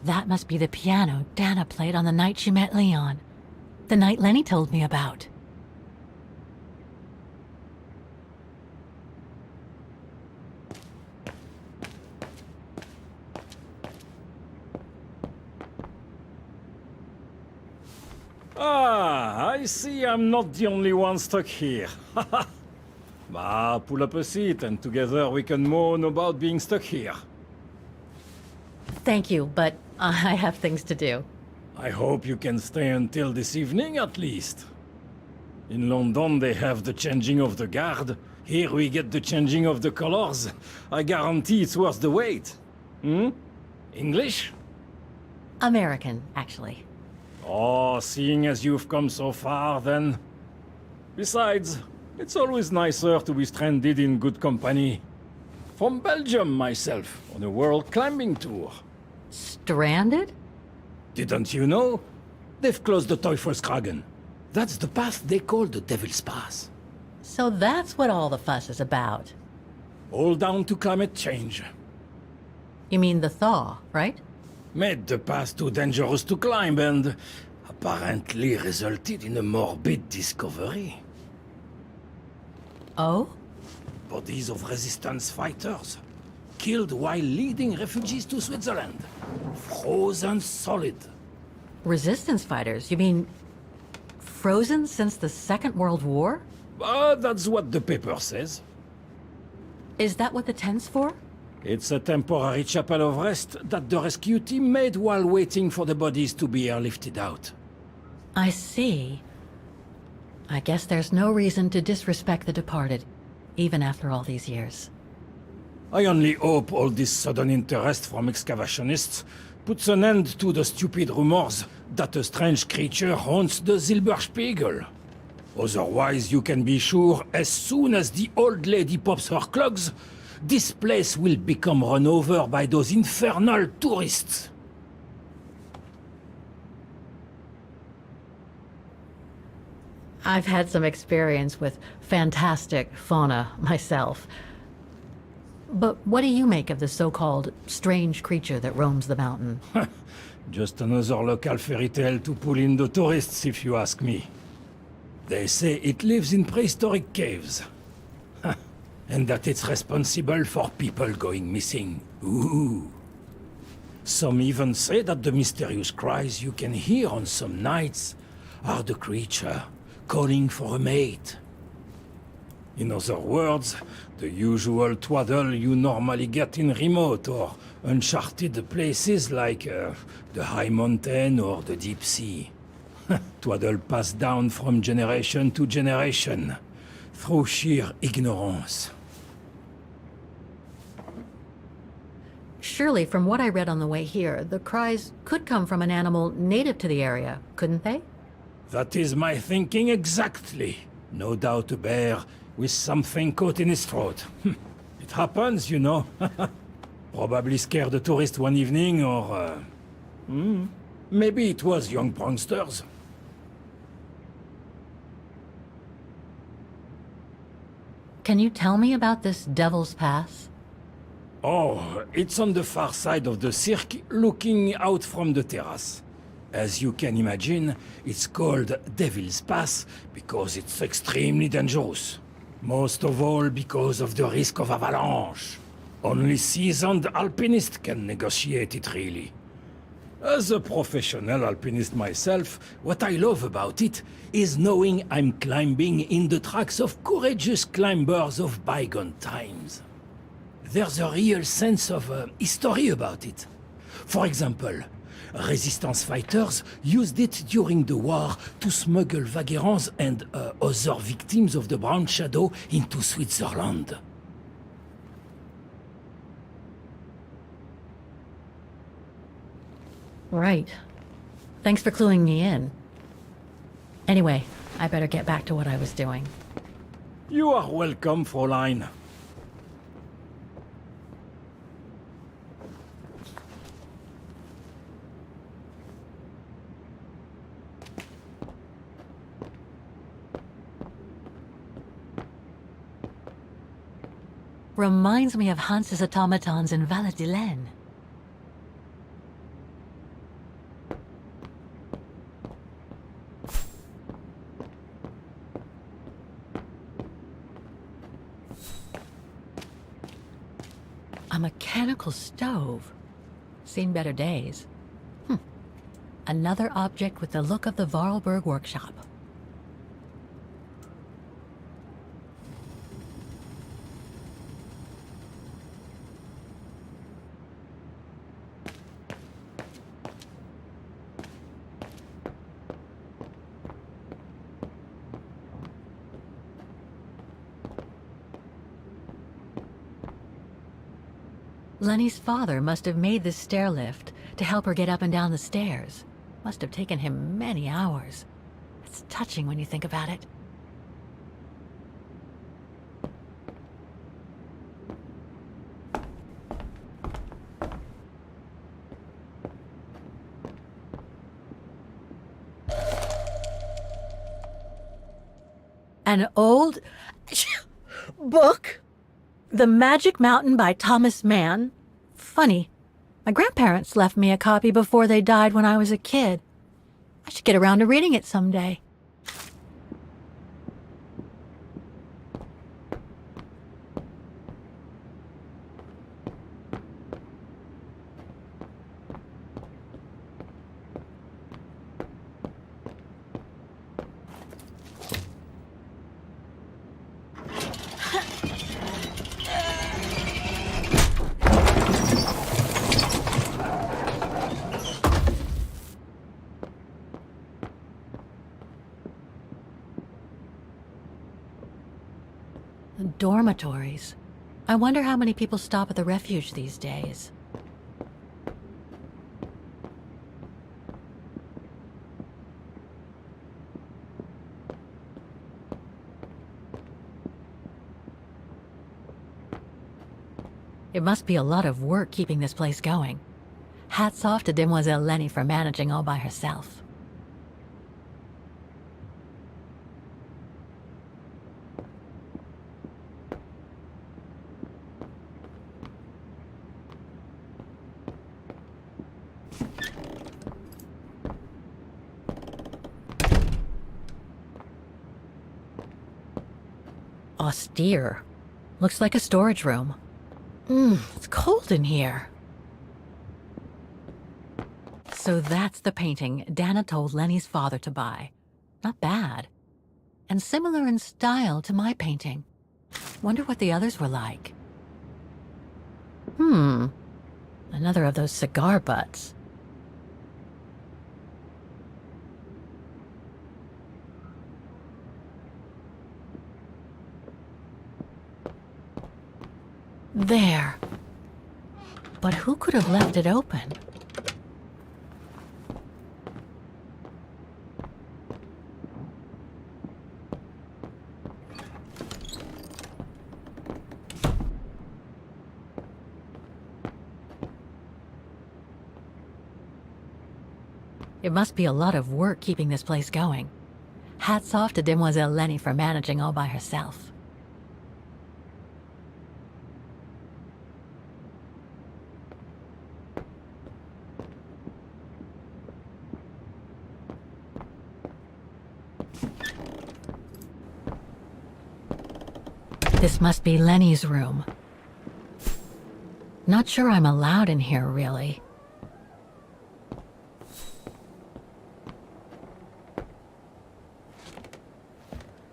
That must be the piano Dana played on the night she met Leon. The night Lenny told me about. Ah, I see I'm not the only one stuck here. Bah, pull up a seat and together we can moan about being stuck here. Thank you, but I have things to do. I hope you can stay until this evening at least. In London they have the changing of the guard. Here we get the changing of the colors. I guarantee it's worth the wait. Hmm? English? American, actually. Oh, seeing as you've come so far, then... Besides, it's always nicer to be stranded in good company. From Belgium, myself, on a world climbing tour. Stranded? Didn't you know? They've closed the Teufelskragen. That's the path they call the Devil's Pass. So that's what all the fuss is about. All down to climate change. You mean the thaw, right? Made the path too dangerous to climb and apparently resulted in a morbid discovery. Oh? Bodies of resistance fighters, killed while leading refugees to Switzerland. Frozen solid. Resistance fighters? You mean frozen since the Second World War? That's what the paper says. Is that what the tent's for? It's a temporary chapel of rest that the rescue team made while waiting for the bodies to be airlifted out. I see. I guess there's no reason to disrespect the departed, even after all these years. I only hope all this sudden interest from excavationists puts an end to the stupid rumors that a strange creature haunts the Silberspiegel. Otherwise, you can be sure as soon as the old lady pops her clogs, this place will become run over by those infernal tourists. I've had some experience with fantastic fauna myself. But what do you make of the so-called strange creature that roams the mountain? Just another local fairy tale to pull in the tourists, if you ask me. They say it lives in prehistoric caves. And that it's responsible for people going missing. Ooh. Some even say that the mysterious cries you can hear on some nights are the creature calling for a mate. In other words, the usual twaddle you normally get in remote or uncharted places like the high mountain or the deep sea. Twaddle passed down from generation to generation, through sheer ignorance. Surely, from what I read on the way here, the cries could come from an animal native to the area, couldn't they? That is my thinking exactly. No doubt a bear with something caught in his throat. It happens, you know. Probably scared a tourist one evening, or... maybe it was young pranksters. Can you tell me about this Devil's Pass? Oh, it's on the far side of the cirque, looking out from the terrace. As you can imagine, it's called Devil's Pass because it's extremely dangerous. Most of all because of the risk of avalanche. Only seasoned alpinists can negotiate it, really. As a professional alpinist myself, what I love about it is knowing I'm climbing in the tracks of courageous climbers of bygone times. There's a real sense of history about it. For example, resistance fighters used it during the war to smuggle vagrants and other victims of the Brown Shadow into Switzerland. Right. Thanks for cluing me in. Anyway, I better get back to what I was doing. You are welcome, Fräulein. Reminds me of Hans's automatons in Valladolid. A mechanical stove. Seen better days. Another object with the look of the Vorarlberg workshop. Lenny's father must have made this stair lift to help her get up and down the stairs. Must have taken him many hours. It's touching when you think about it. An old book? The Magic Mountain by Thomas Mann? Funny. My grandparents left me a copy before they died when I was a kid. I should get around to reading it someday. Dormitories. I wonder how many people stop at the refuge these days. It must be a lot of work keeping this place going. Hats off to Demoiselle Lenny for managing all by herself. Austere. Looks like a storage room. It's cold in here. So that's the painting Dana told Lenny's father to buy. Not bad. And similar in style to my painting. Wonder what the others were like. Another of those cigar butts. There. But who could have left it open? It must be a lot of work keeping this place going. Hats off to Demoiselle Lenny for managing all by herself. This must be Lenny's room. Not sure I'm allowed in here, really.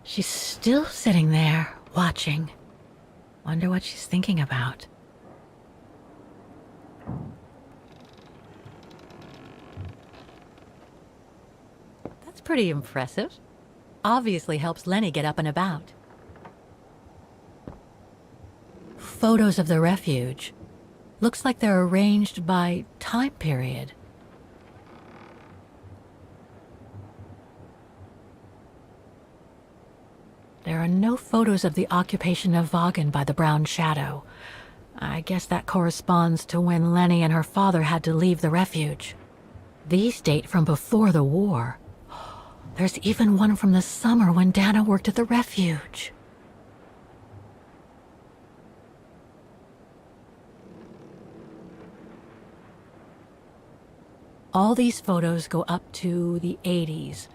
She's still sitting there, watching. Wonder what she's thinking about. That's pretty impressive. Obviously helps Lenny get up and about. Photos of the refuge. Looks like they're arranged by time period. There are no photos of the occupation of Vaughan by the Brown Shadow. I guess that corresponds to when Lenny and her father had to leave the refuge. These date from before the war. There's even one from the summer when Dana worked at the refuge. All these photos go up to the 80s,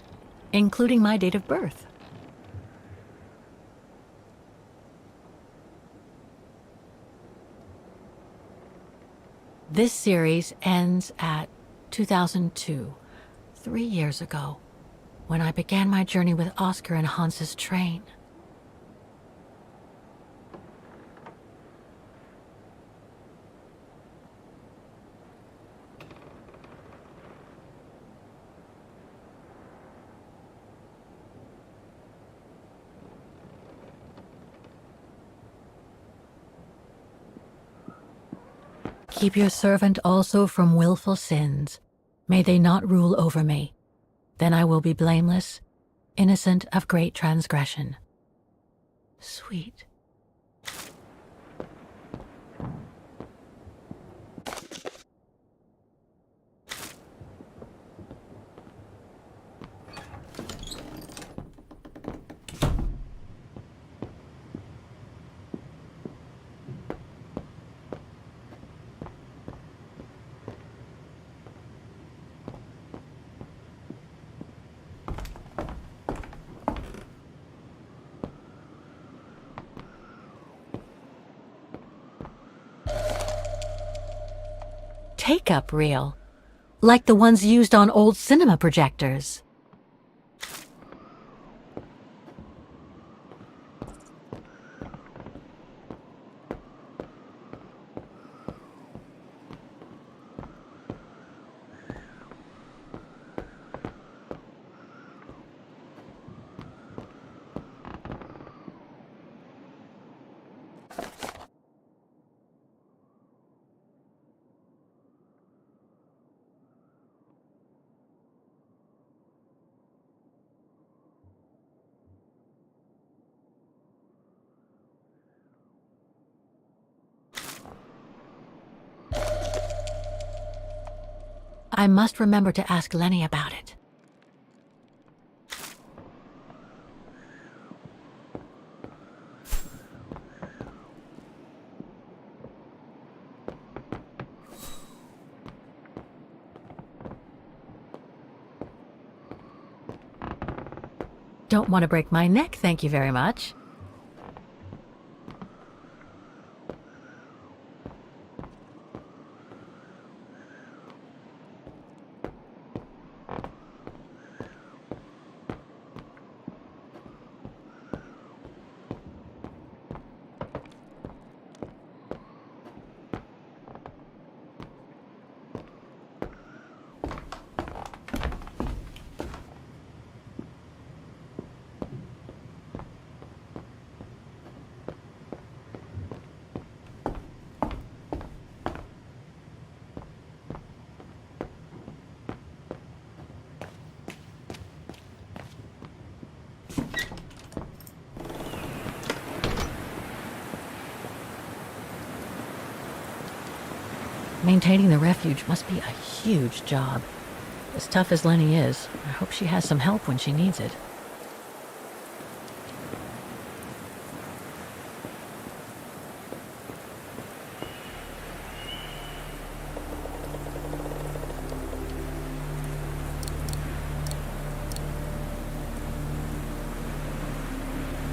including my date of birth. This series ends at 2002, 3 years ago, when I began my journey with Oscar and Hans's train. Keep your servant also from willful sins. May they not rule over me. Then I will be blameless, innocent of great transgression. Sweet. Take-up reel, like the ones used on old cinema projectors. I must remember to ask Lenny about it. Don't want to break my neck, thank you very much. Maintaining the refuge must be a huge job. As tough as Lenny is, I hope she has some help when she needs it.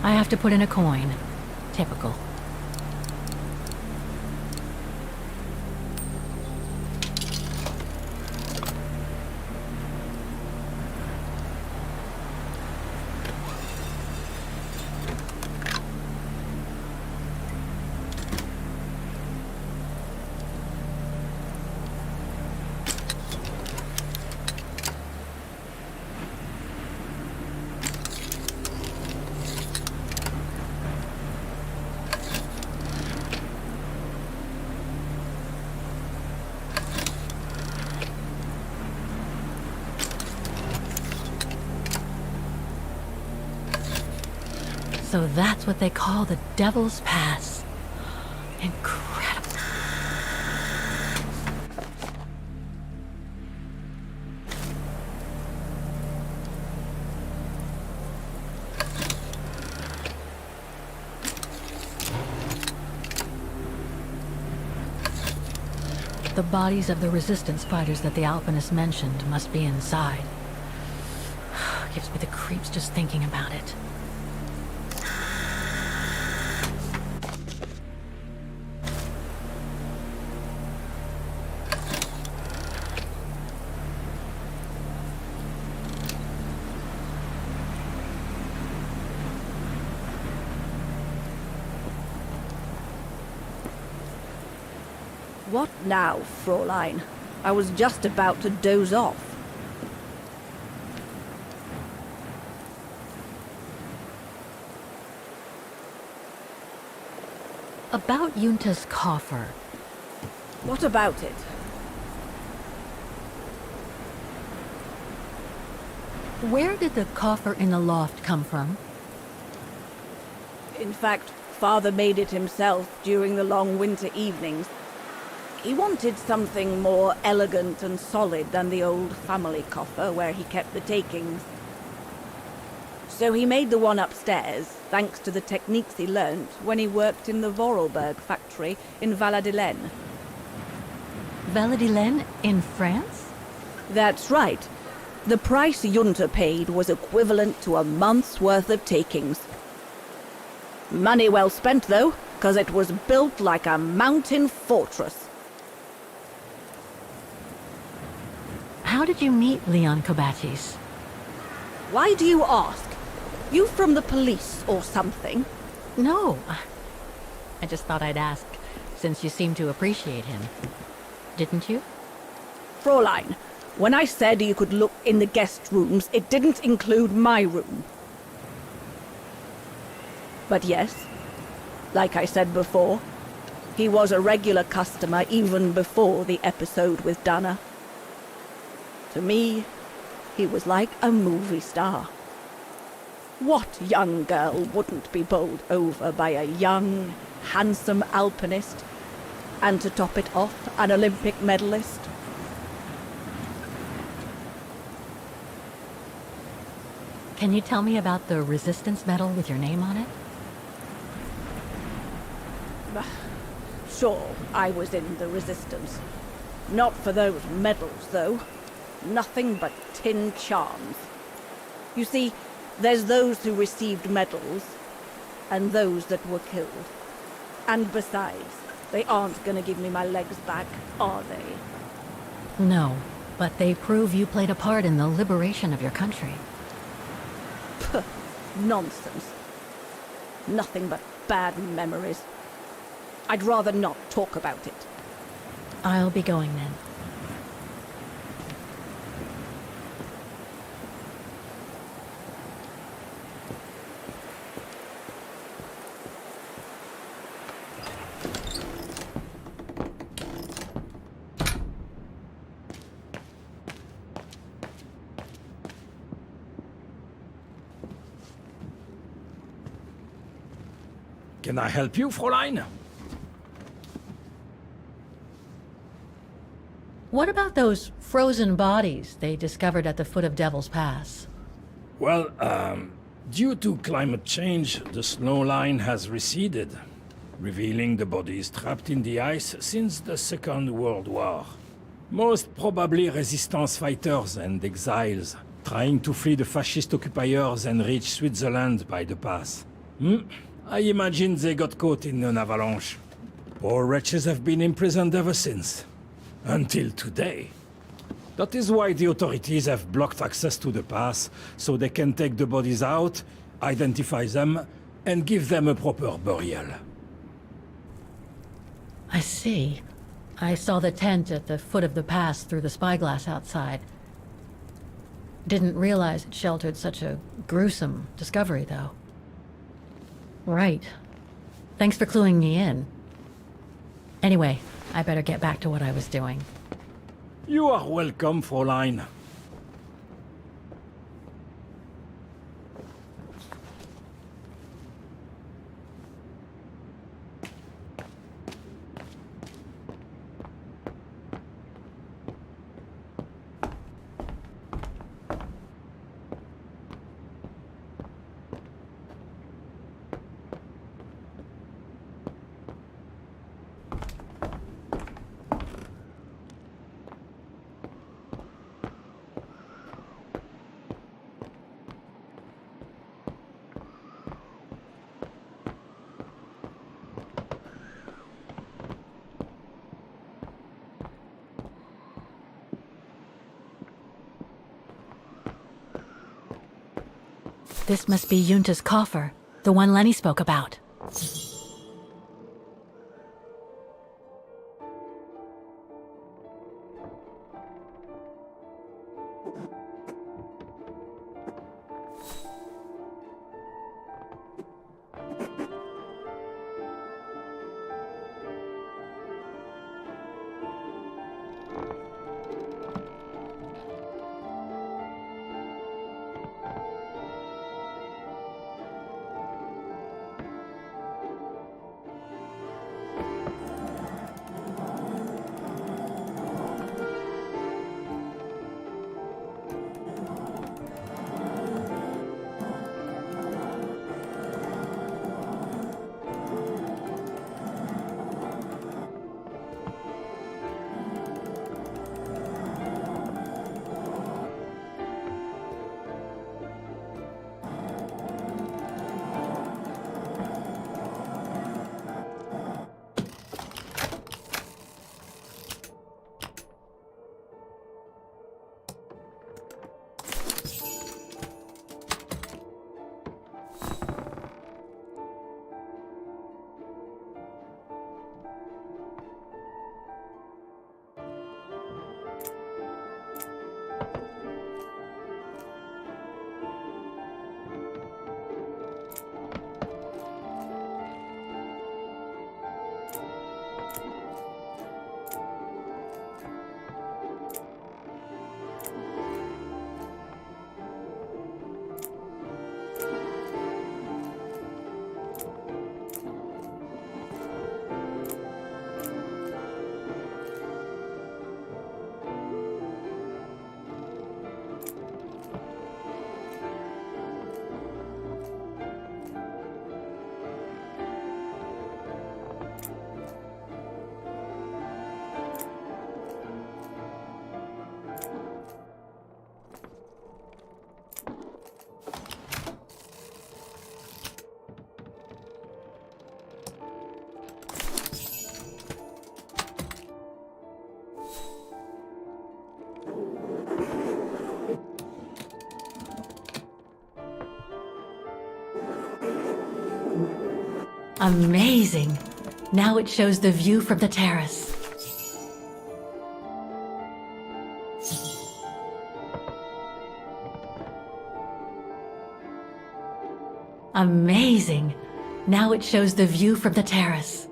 I have to put in a coin. Typical. So that's what they call the Devil's Pass. Incredible. The bodies of the resistance fighters that the alpinist mentioned must be inside. Gives me the creeps just thinking about it. What now, Fräulein? I was just about to doze off. About Junta's coffer. What about it? Where did the coffer in the loft come from? In fact, Father made it himself during the long winter evenings. He wanted something more elegant and solid than the old family coffer where he kept the takings. So he made the one upstairs, thanks to the techniques he learnt when he worked in the Vorarlberg factory in Valladolid. Valladolid in France? That's right. The price Junta paid was equivalent to a month's worth of takings. Money well spent, though, because it was built like a mountain fortress. How did you meet Leon Kobatis? Why do you ask? You from the police or something? No. I just thought I'd ask, since you seem to appreciate him. Didn't you? Fräulein, when I said you could look in the guest rooms, it didn't include my room. But yes, like I said before, he was a regular customer even before the episode with Dana. To me, he was like a movie star. What young girl wouldn't be bowled over by a young, handsome alpinist, and to top it off, an Olympic medalist? Can you tell me about the resistance medal with your name on it? Sure, I was in the Resistance. Not for those medals, though. Nothing but tin charms. You see, there's those who received medals, and those that were killed. And besides, they aren't gonna give me my legs back, are they? No, but they prove you played a part in the liberation of your country. Puh, nonsense. Nothing but bad memories. I'd rather not talk about it. I'll be going then. Can I help you, Fräulein? What about those frozen bodies they discovered at the foot of Devil's Pass? Well, due to climate change, the snow line has receded, revealing the bodies trapped in the ice since the Second World War. Most probably resistance fighters and exiles, trying to flee the fascist occupiers and reach Switzerland by the pass. I imagine they got caught in an avalanche. Poor wretches have been imprisoned ever since. Until today. That is why the authorities have blocked access to the pass, so they can take the bodies out, identify them, and give them a proper burial. I see. I saw the tent at the foot of the pass through the spyglass outside. Didn't realize it sheltered such a gruesome discovery, though. Right. Thanks for cluing me in. Anyway, I better get back to what I was doing. You are welcome, Fräulein. This must be Junta's coffer, the one Lenny spoke about. Amazing! Now it shows the view from the terrace. Amazing! Now it shows the view from the terrace.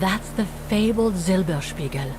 That's the fabled Silberspiegel.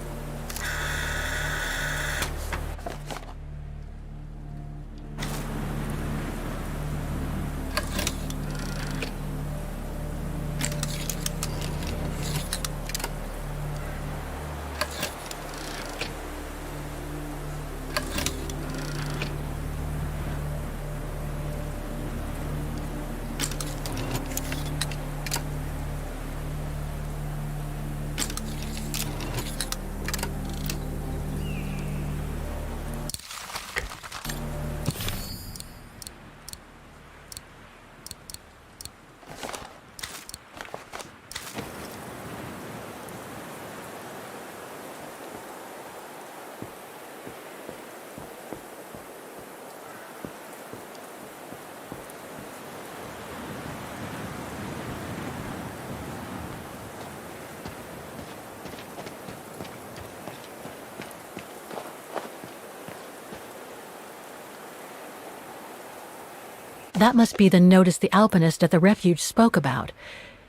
That must be the notice the alpinist at the refuge spoke about.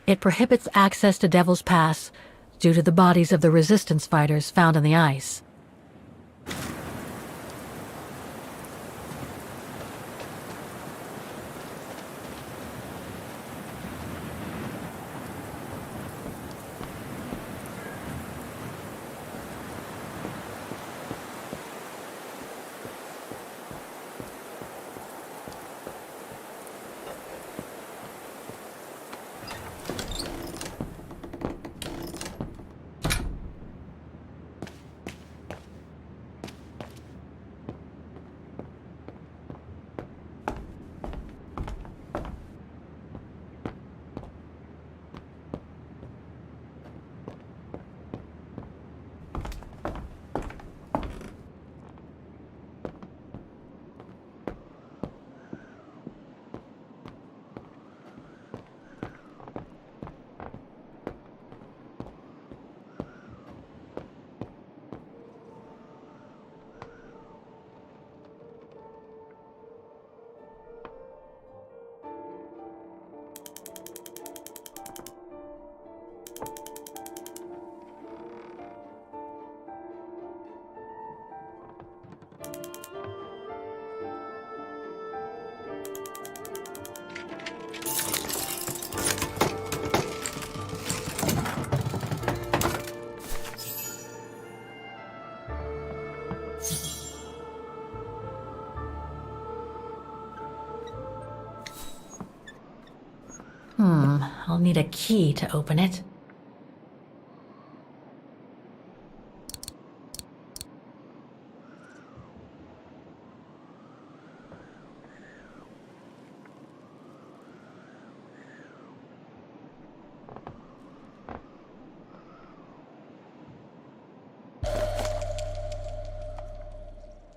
It prohibits access to Devil's Pass due to the bodies of the resistance fighters found in the ice. I'll need a key to open it.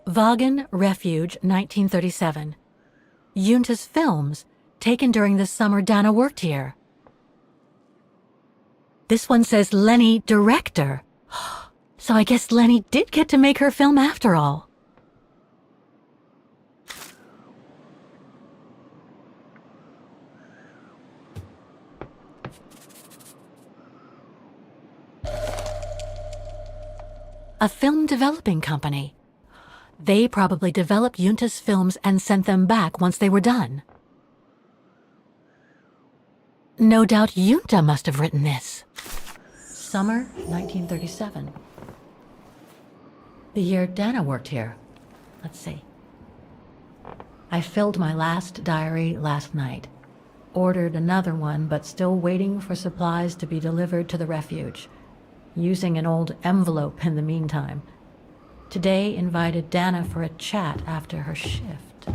Vaughan Refuge, 1937. Yunta's films, taken during the summer Dana worked here. This one says Lenny, director. So I guess Lenny did get to make her film after all. A film developing company. They probably developed Yunta's films and sent them back once they were done. No doubt Yunta must have written this. Summer 1937. The year Dana worked here. Let's see. I filled my last diary last night. Ordered another one, but still waiting for supplies to be delivered to the refuge. Using an old envelope in the meantime. Today invited Dana for a chat after her shift.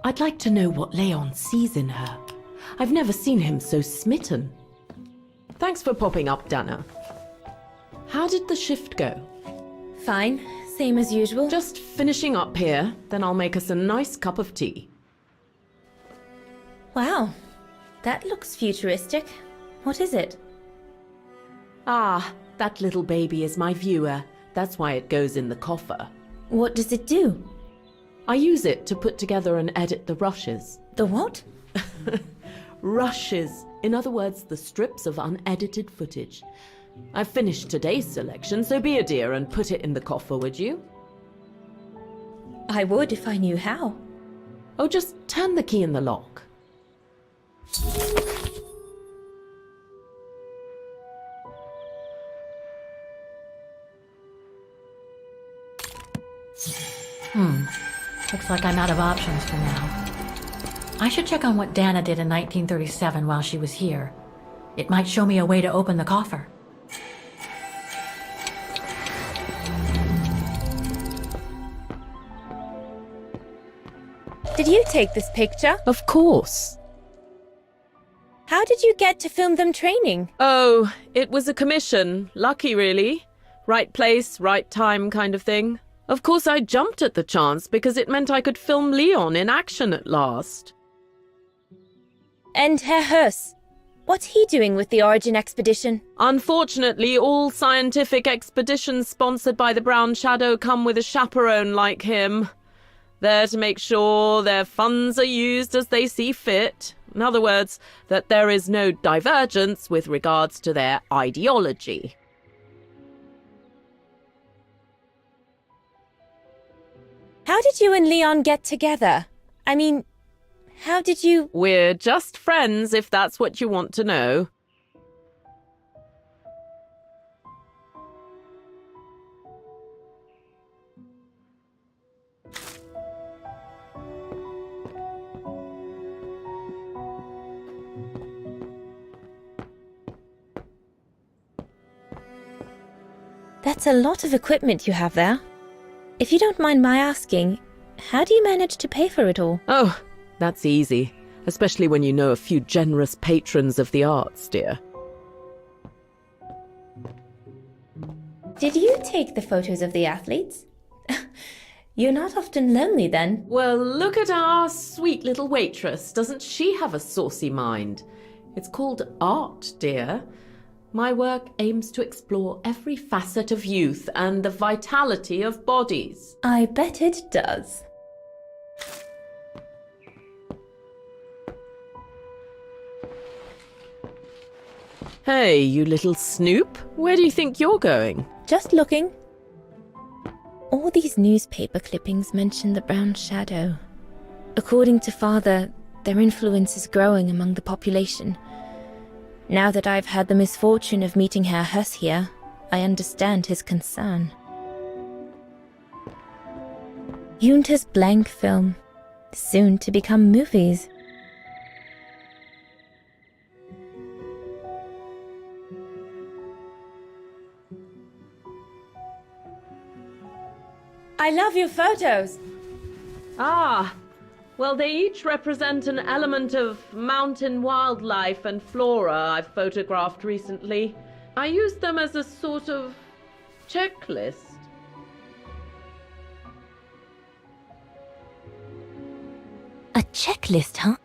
I'd like to know what Leon sees in her. I've never seen him so smitten. Thanks for popping up, Dana. How did the shift go? Fine, same as usual. Just finishing up here, then I'll make us a nice cup of tea. Wow, that looks futuristic. What is it? Ah, that little baby is my viewer. That's why it goes in the coffer. What does it do? I use it to put together and edit the rushes. The what? Rushes. In other words, the strips of unedited footage. I've finished today's selection, so be a dear and put it in the coffer, would you? I would if I knew how. Oh, just turn the key in the lock. Looks like I'm out of options for now. I should check on what Dana did in 1937 while she was here. It might show me a way to open the coffer. Did you take this picture? Of course. How did you get to film them training? Oh, it was a commission. Lucky, really. Right place, right time kind of thing. Of course, I jumped at the chance because it meant I could film Leon in action at last. And Herr Hurst, what's he doing with the Origin expedition? Unfortunately, all scientific expeditions sponsored by the Brown Shadow come with a chaperone like him. There to make sure their funds are used as they see fit. In other words, that there is no divergence with regards to their ideology. How did you and Leon get together? I mean, how did you... We're just friends, if that's what you want to know. That's a lot of equipment you have there. If you don't mind my asking, how do you manage to pay for it all? Oh, that's easy. Especially when you know a few generous patrons of the arts, dear. Did you take the photos of the athletes? You're not often lonely then. Well, look at our sweet little waitress. Doesn't she have a saucy mind? It's called art, dear. My work aims to explore every facet of youth and the vitality of bodies. I bet it does. Hey, you little snoop. Where do you think you're going? Just looking. All these newspaper clippings mention the Brown Shadow. According to Father, their influence is growing among the population. Now that I've had the misfortune of meeting Herr Huss here, I understand his concern. Junta's blank film, soon to become movies. I love your photos! Ah, well, they each represent an element of mountain wildlife and flora I've photographed recently. I used them as a sort of checklist. A checklist, huh?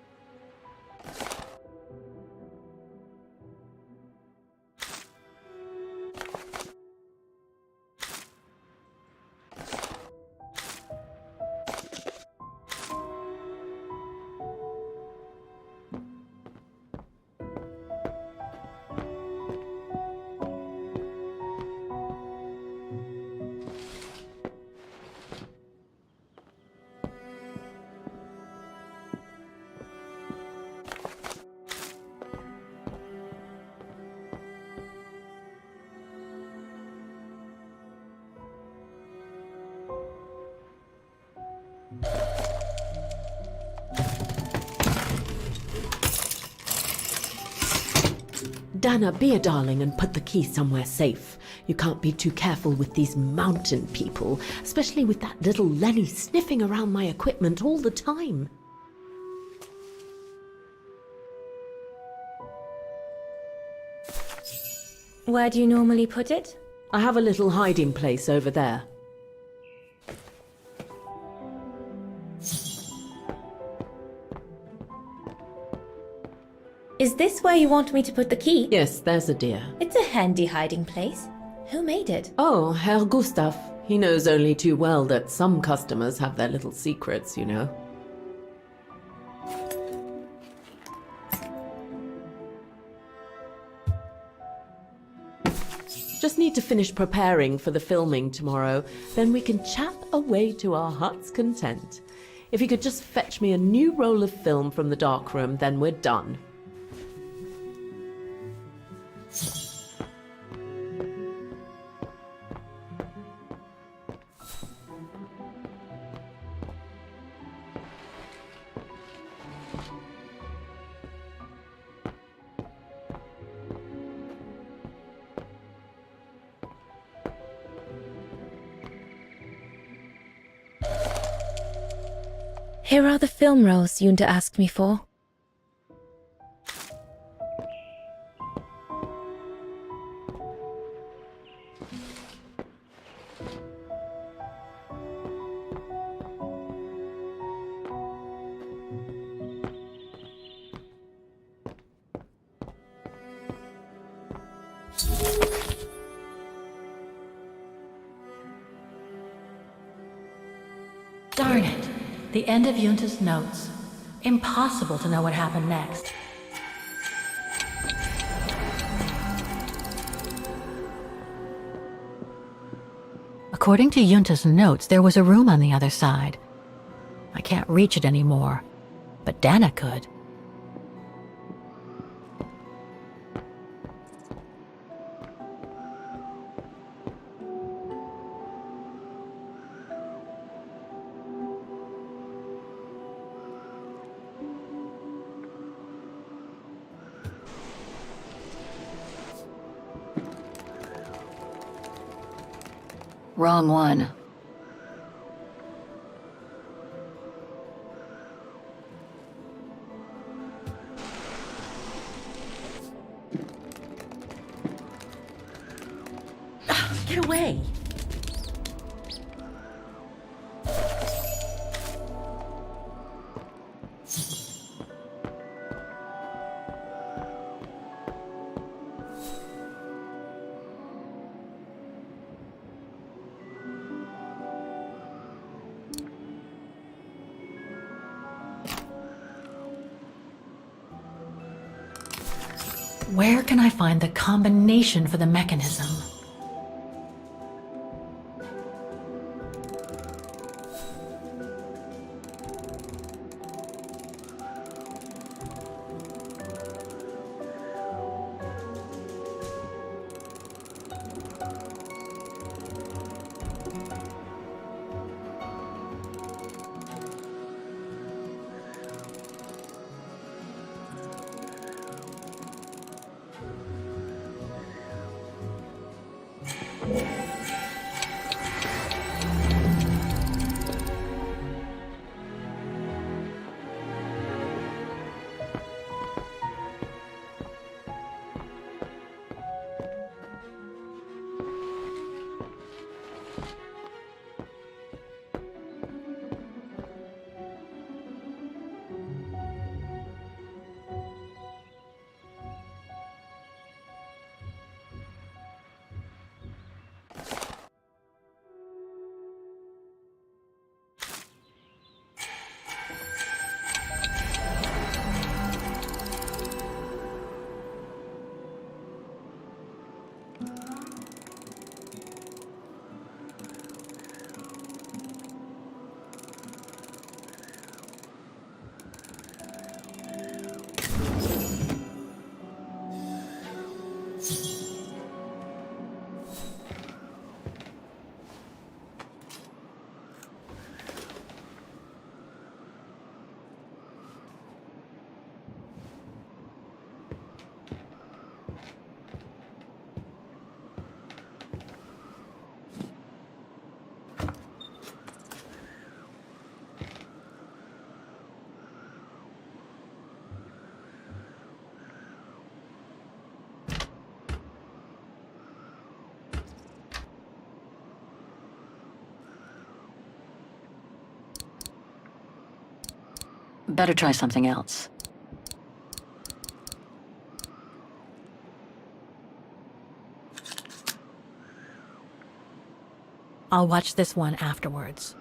Dana, be a darling and put the key somewhere safe. You can't be too careful with these mountain people, especially with that little Lenny sniffing around my equipment all the time. Where do you normally put it? I have a little hiding place over there. Is this where you want me to put the key? Yes, there's a dear. It's a handy hiding place. Who made it? Oh, Herr Gustav. He knows only too well that some customers have their little secrets, you know. Just need to finish preparing for the filming tomorrow, then we can chat away to our heart's content. If you could just fetch me a new roll of film from the darkroom, then we're done. Here are the film rolls Junta asked me for. Darn it. The end of Junta's notes. Impossible to know what happened next. According to Junta's notes, there was a room on the other side. I can't reach it anymore, but Dana could. Wrong one. Get away! Where can I find the combination for the mechanism? Better try something else. I'll watch this one afterwards.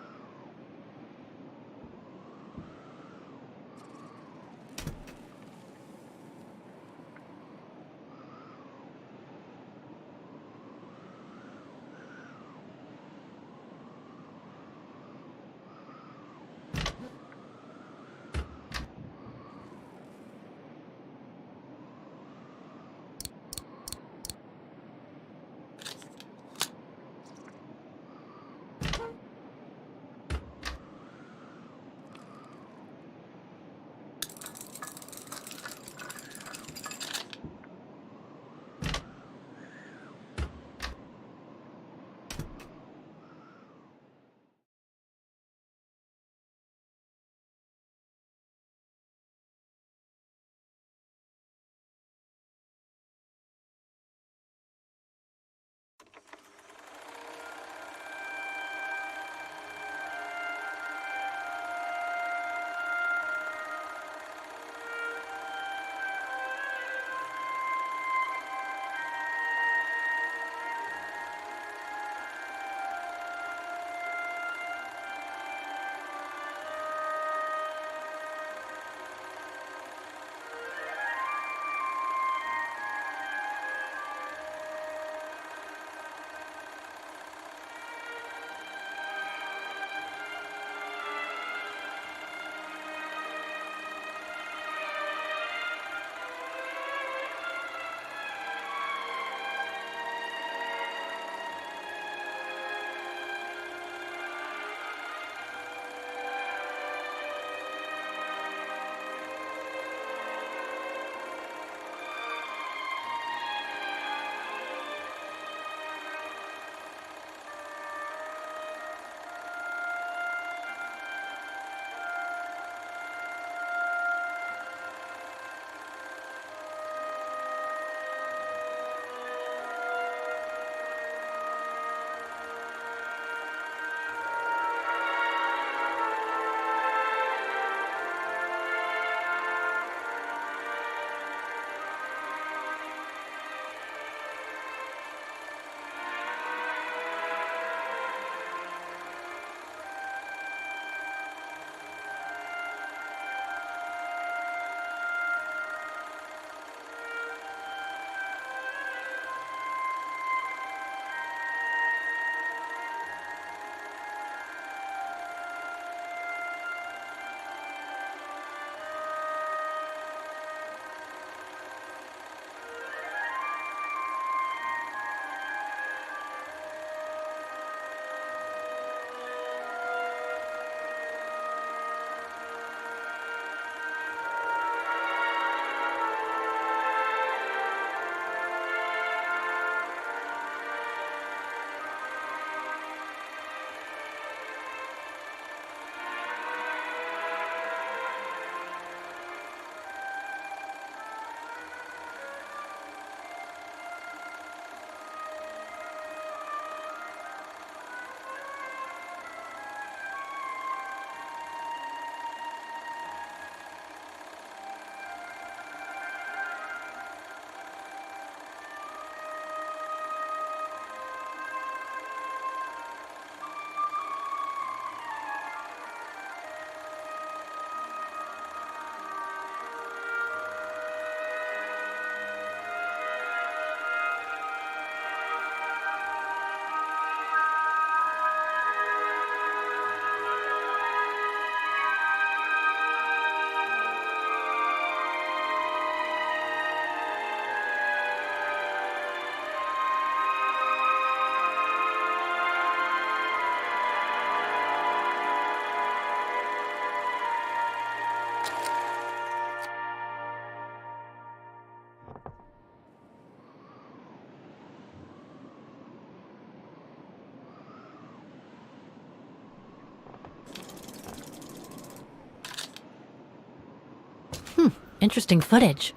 Interesting footage.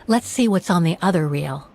Let's see what's on the other reel.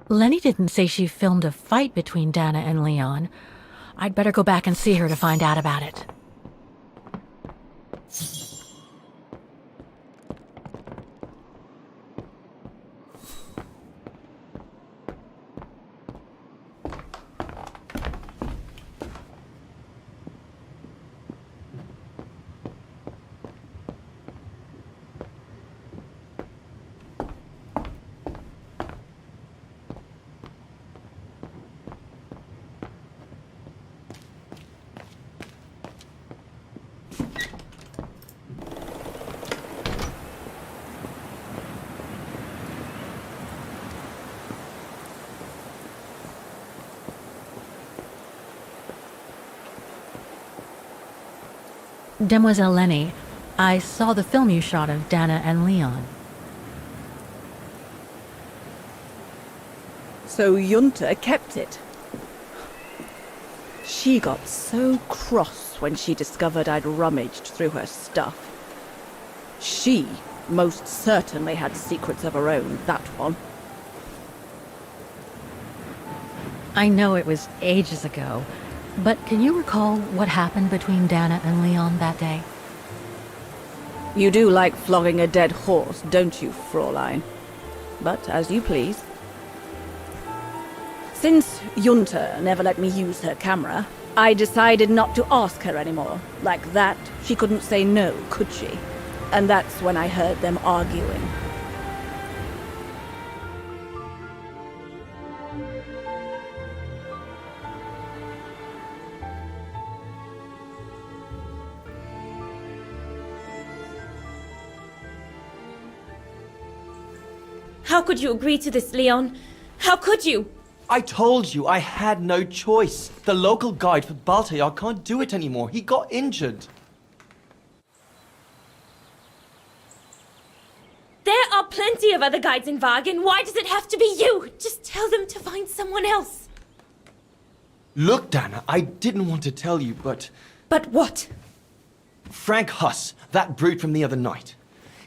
Lenny didn't say she filmed a fight between Dana and Leon. I'd better go back and see her to find out about it. Demoiselle Lenny, I saw the film you shot of Dana and Leon. So Junta kept it. She got so cross when she discovered I'd rummaged through her stuff. She most certainly had secrets of her own, that one. I know it was ages ago, but can you recall what happened between Dana and Leon that day? You do like flogging a dead horse, don't you, Fraulein? But as you please. Since Junta never let me use her camera, I decided not to ask her anymore. Like that, she couldn't say no, could she? And that's when I heard them arguing. How could you agree to this, Leon? How could you? I told you I had no choice. The local guide for Baltayar can't do it anymore. He got injured. There are plenty of other guides in Wagen. Why does it have to be you? Just tell them to find someone else. Look, Dana, I didn't want to tell you, but... But what? Frank Huss, that brute from the other night.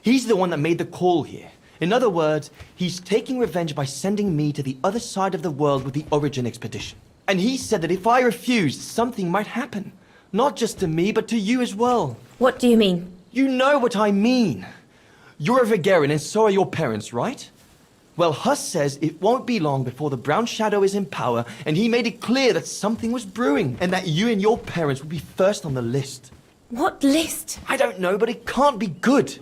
He's the one that made the call here. In other words, he's taking revenge by sending me to the other side of the world with the Origin expedition. And he said that if I refused, something might happen. Not just to me, but to you as well. What do you mean? You know what I mean. You're a Vegarian and so are your parents, right? Well, Huss says it won't be long before the Brown Shadow is in power, and he made it clear that something was brewing, and that you and your parents would be first on the list. What list? I don't know, but it can't be good.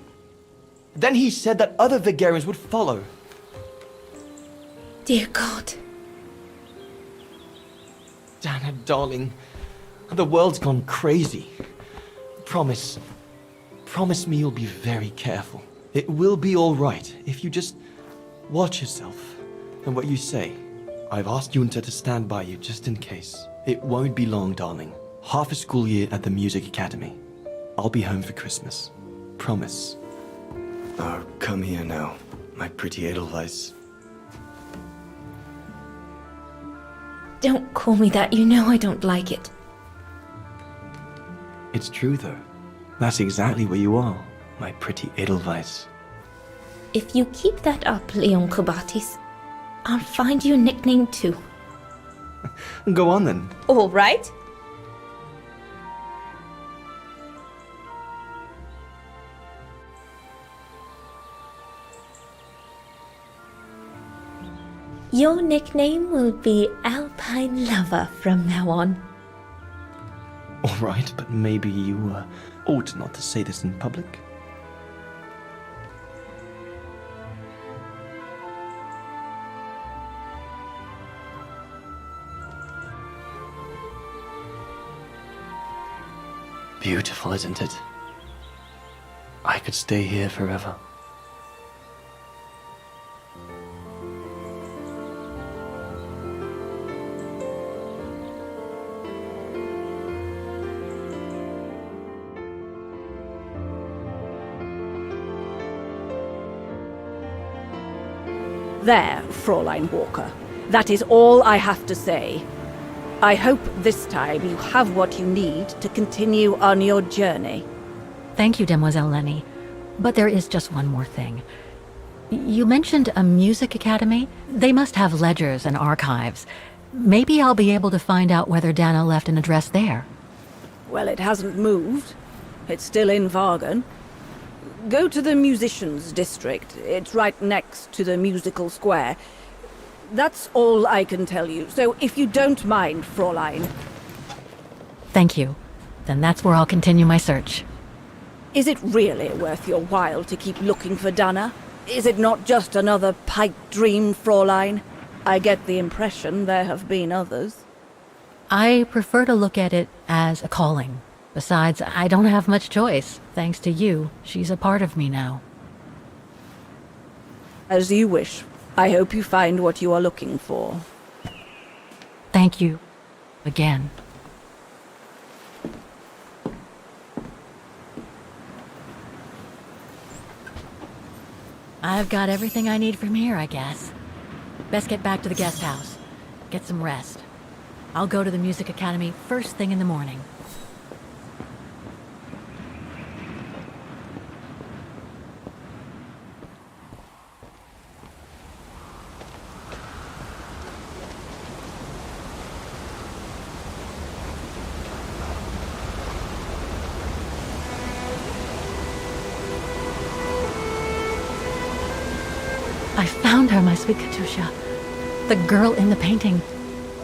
Then he said that other Vegarians would follow. Dear God. Dana, darling, the world's gone crazy. Promise me you'll be very careful. It will be all right if you just watch yourself and what you say. I've asked Junta to stand by you just in case. It won't be long, darling. Half a school year at the Music Academy. I'll be home for Christmas. Promise. Oh, come here now, my pretty Edelweiss. Don't call me that. You know I don't like it. It's true, though. That's exactly where you are, my pretty Edelweiss. If you keep that up, Leon Kubatis, I'll find you a nickname too. Go on, then. All right. Your nickname will be Alpine Lover from now on. All right, but maybe you ought not to say this in public. Beautiful, isn't it? I could stay here forever. There, Fraulein Walker. That is all I have to say. I hope this time you have what you need to continue on your journey. Thank you, Demoiselle Lenny. But there is just one more thing. You mentioned a music academy? They must have ledgers and archives. Maybe I'll be able to find out whether Dana left an address there. Well, it hasn't moved. It's still in Vargan. Go to the musicians' district. It's right next to the musical square. That's all I can tell you, so if you don't mind, Fräulein. Thank you. Then that's where I'll continue my search. Is it really worth your while to keep looking for Dana? Is it not just another pipe dream, Fräulein? I get the impression there have been others. I prefer to look at it as a calling. Besides, I don't have much choice. Thanks to you, she's a part of me now. As you wish. I hope you find what you are looking for. Thank you. Again. I've got everything I need from here, I guess. Best get back to the guest house. Get some rest. I'll go to the music academy first thing in the morning. I found her, my sweet Katusha. The girl in the painting.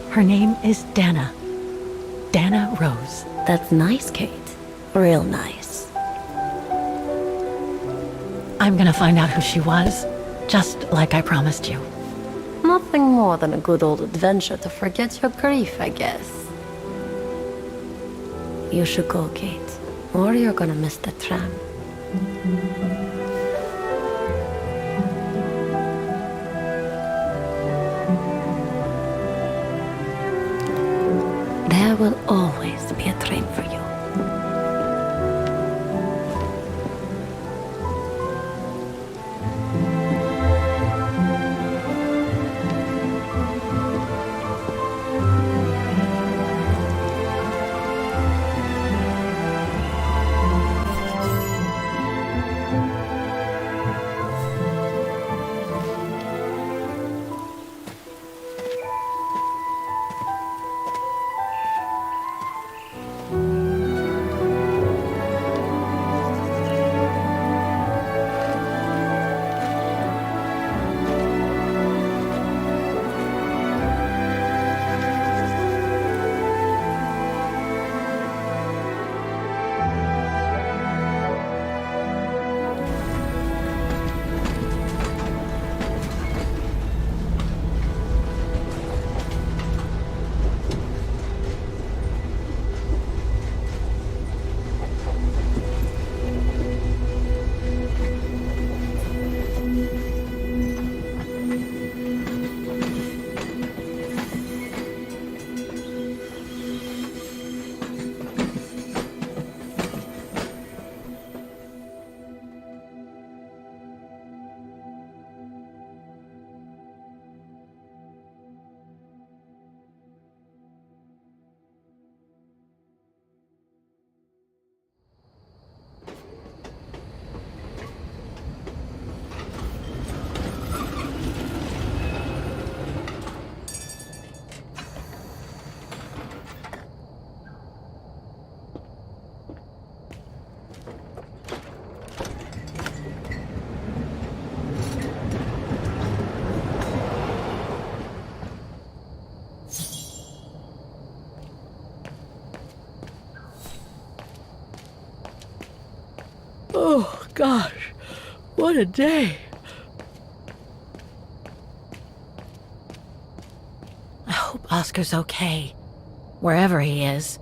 Her name is Dana. Dana Rose. That's nice, Kate. Real nice. I'm gonna find out who she was, just like I promised you. Nothing more than a good old adventure to forget your grief, I guess. You should go, Kate, or you're gonna miss the tram. There will always be a train for you. Oh, gosh. What a day. I hope Oscar's okay, wherever he is.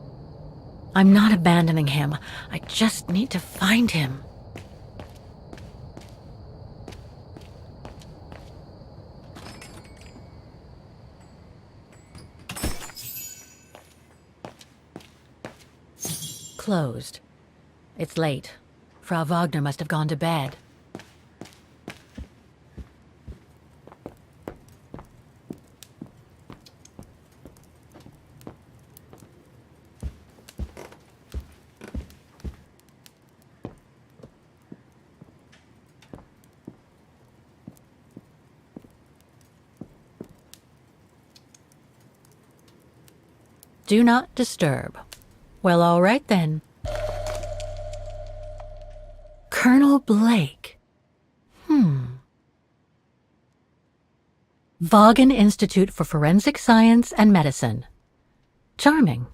I'm not abandoning him. I just need to find him. Closed. It's late. Frau Wagner must have gone to bed. Do not disturb. Well, all right then. Colonel Blake. Vaughan Institute for Forensic Science and Medicine. Charming.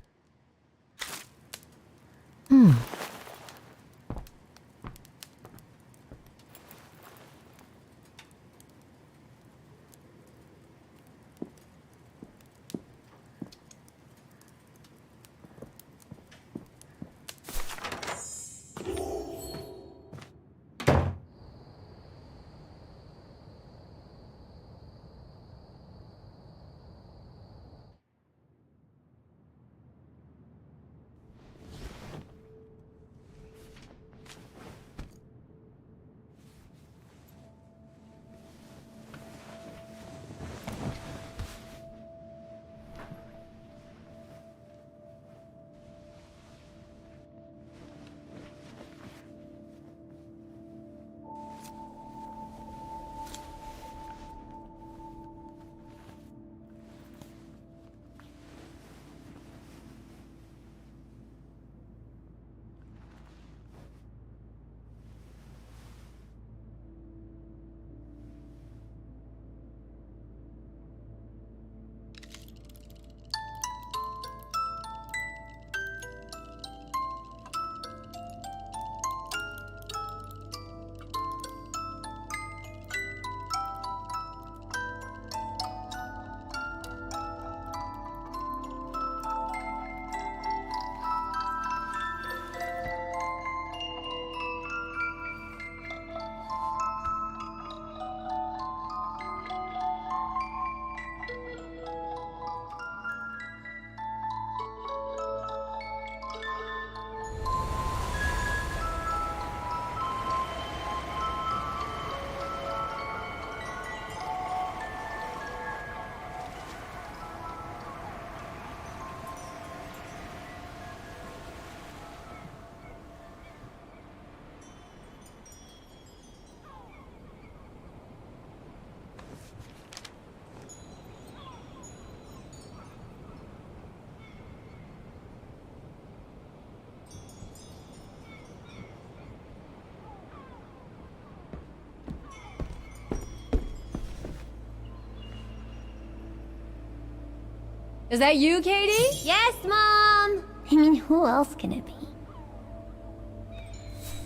Is that you, Katie? Yes, Mom! I mean, who else can it be?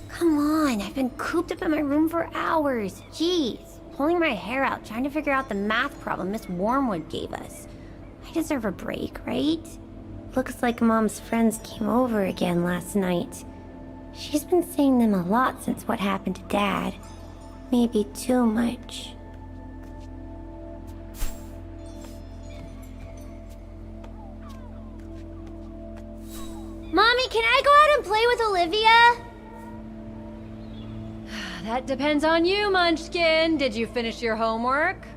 Come on, I've been cooped up in my room for hours. Jeez, pulling my hair out, trying to figure out the math problem Miss Wormwood gave us. I deserve a break, right? Looks like Mom's friends came over again last night. She's been seeing them a lot since what happened to Dad. Maybe too much. Mommy, can I go out and play with Olivia? That depends on you, Munchkin. Did you finish your homework?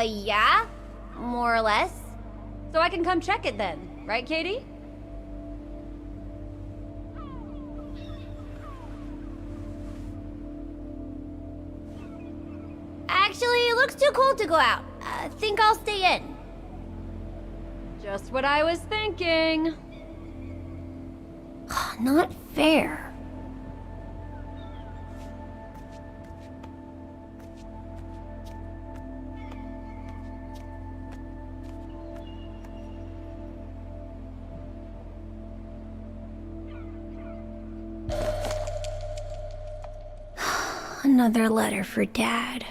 Yeah. More or less. So I can come check it then, right, Katie? Actually, it looks too cold to go out. Think I'll stay in. Just what I was thinking. Not fair. Another letter for Dad.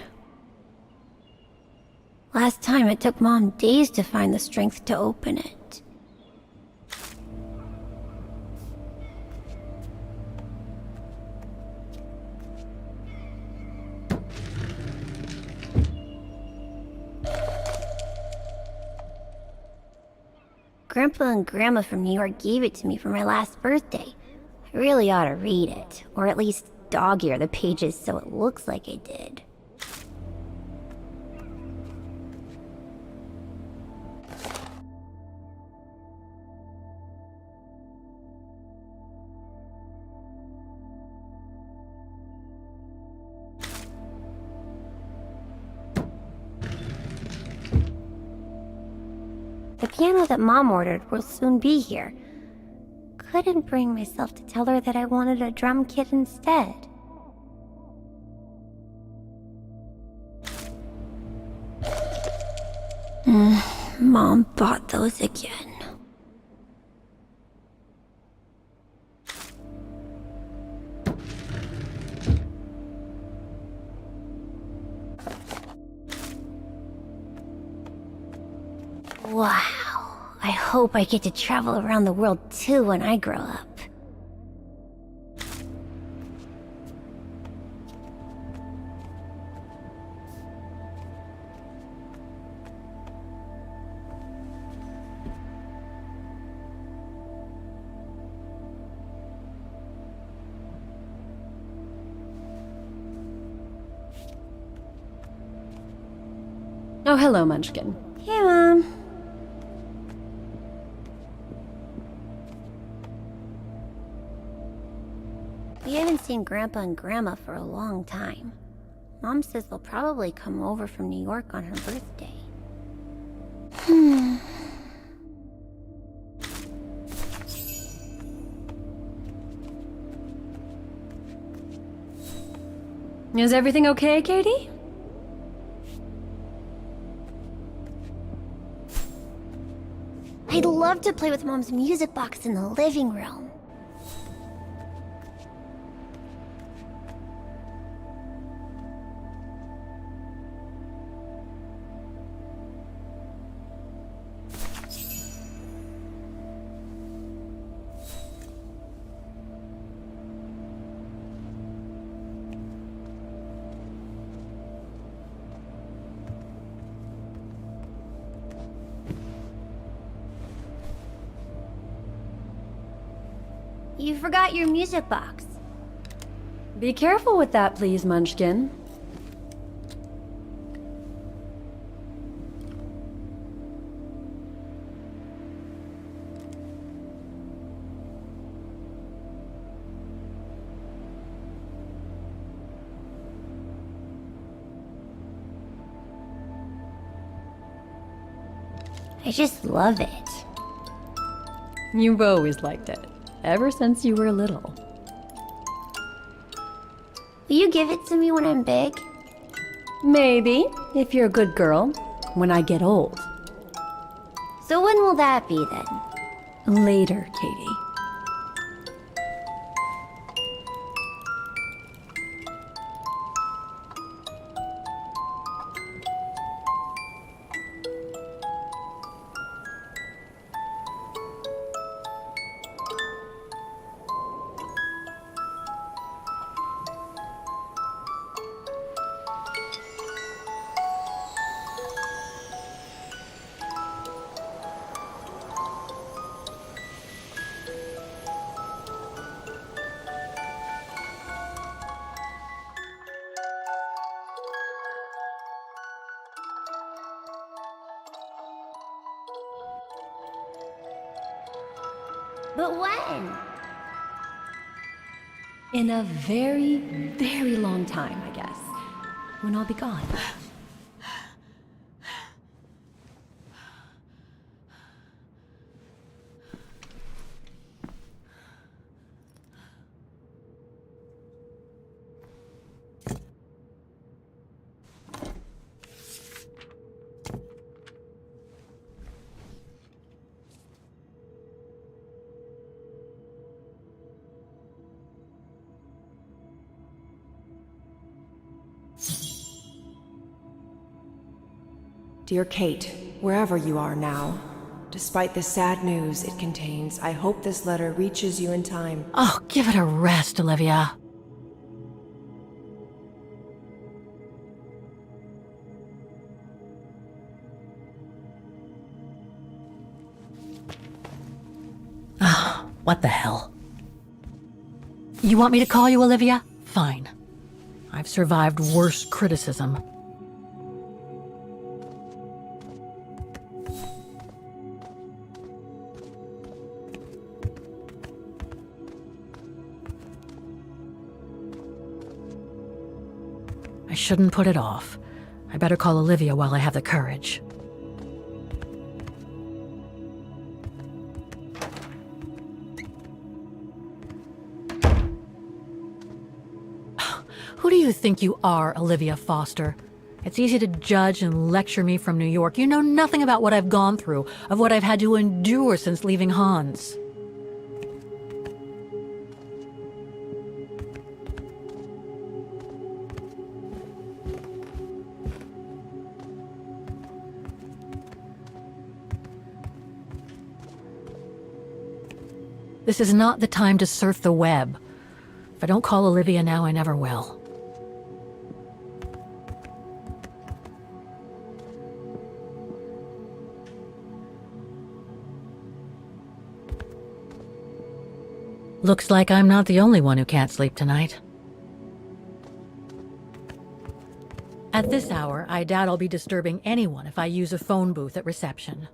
Last time it took Mom days to find the strength to open it. Grandpa and Grandma from New York gave it to me for my last birthday. I really ought to read it, or at least dog-ear the pages so it looks like I did. piano that Mom ordered will soon be here. Couldn't bring myself to tell her that I wanted a drum kit instead. Mom bought those again. Wow, I hope I get to travel around the world too when I grow up. Oh, hello, Munchkin. Hey, Mom. We haven't seen Grandpa and Grandma for a long time. Mom says they'll probably come over from New York on her birthday. Is everything okay, Katie? I'd love to play with Mom's music box in the living room. You forgot your music box. Be careful with that, please, Munchkin. I just love it. You've always liked it. Ever since you were little. Will you give it to me when I'm big? Maybe, if you're a good girl, when I get old. So when will that be then? Later, Katie. But when? In a very, very long time, I guess. When I'll be gone. Dear Kate, wherever you are now, despite the sad news it contains, I hope this letter reaches you in time. Oh, give it a rest, Olivia. Ah, what the hell? You want me to call you Olivia? Fine. I've survived worse criticism. I shouldn't put it off. I better call Olivia while I have the courage. Who do you think you are, Olivia Foster? It's easy to judge and lecture me from New York. You know nothing about what I've gone through, of what I've had to endure since leaving Hans. This is not the time to surf the web. If I don't call Olivia now, I never will. Looks like I'm not the only one who can't sleep tonight. At this hour, I doubt I'll be disturbing anyone if I use a phone booth at reception.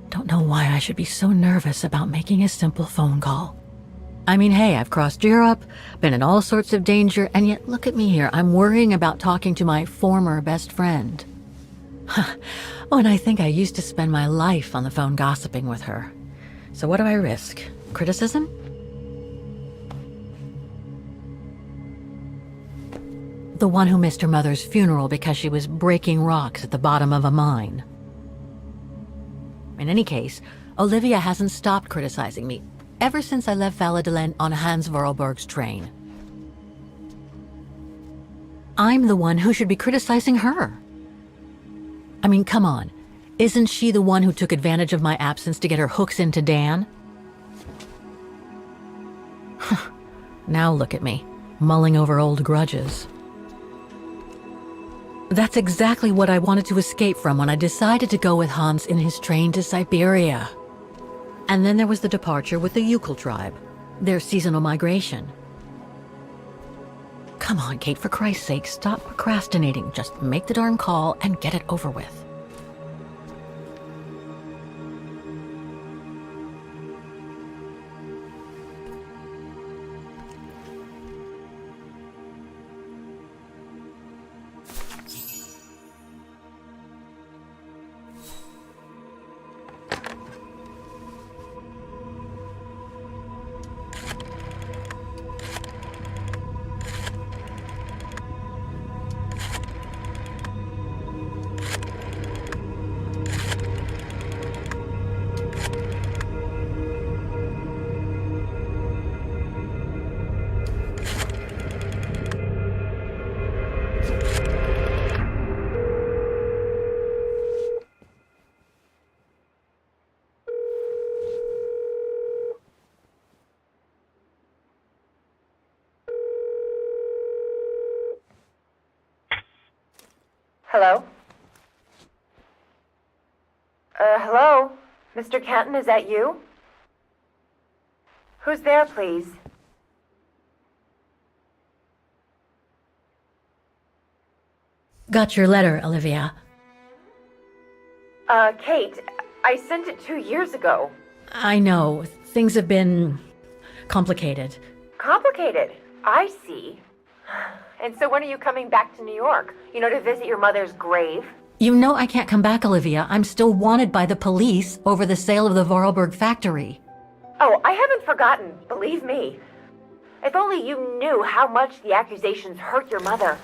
Don't know why I should be so nervous about making a simple phone call. I mean, hey, I've crossed Europe, been in all sorts of danger, and yet look at me here. I'm worrying about talking to my former best friend. Oh, and I think I used to spend my life on the phone gossiping with her. So what do I risk? Criticism? The one who missed her mother's funeral because she was breaking rocks at the bottom of a mine. In any case, Olivia hasn't stopped criticizing me ever since I left Valladolid on Hans Vorarlberg's train. I'm the one who should be criticizing her. I mean, come on. Isn't she the one who took advantage of my absence to get her hooks into Dan? Now look at me, mulling over old grudges. That's exactly what I wanted to escape from when I decided to go with Hans in his train to Syberia. And then there was the departure with the Yukon tribe, their seasonal migration. Come on, Kate, for Christ's sake, stop procrastinating. Just make the darn call and get it over with. Hello? Hello? Mr. Canton, is that you? Who's there, please? Got your letter, Olivia. Kate, I sent it 2 years ago. I know, things have been complicated. Complicated? I see. And so when are you coming back to New York? You know, to visit your mother's grave? You know I can't come back, Olivia. I'm still wanted by the police over the sale of the Vorarlberg factory. Oh, I haven't forgotten, believe me. If only you knew how much the accusations hurt your mother.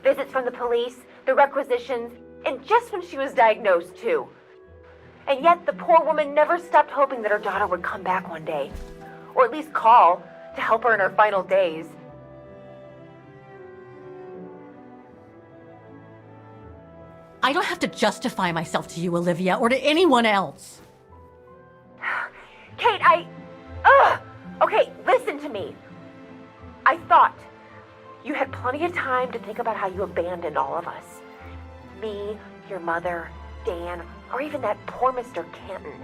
Visits from the police, the requisitions, and just when she was diagnosed, too. And yet the poor woman never stopped hoping that her daughter would come back one day. Or at least call to help her in her final days. I don't have to justify myself to you, Olivia, or to anyone else. Kate, Okay, listen to me. I thought you had plenty of time to think about how you abandoned all of us. Me, your mother, Dan, or even that poor Mr. Canton.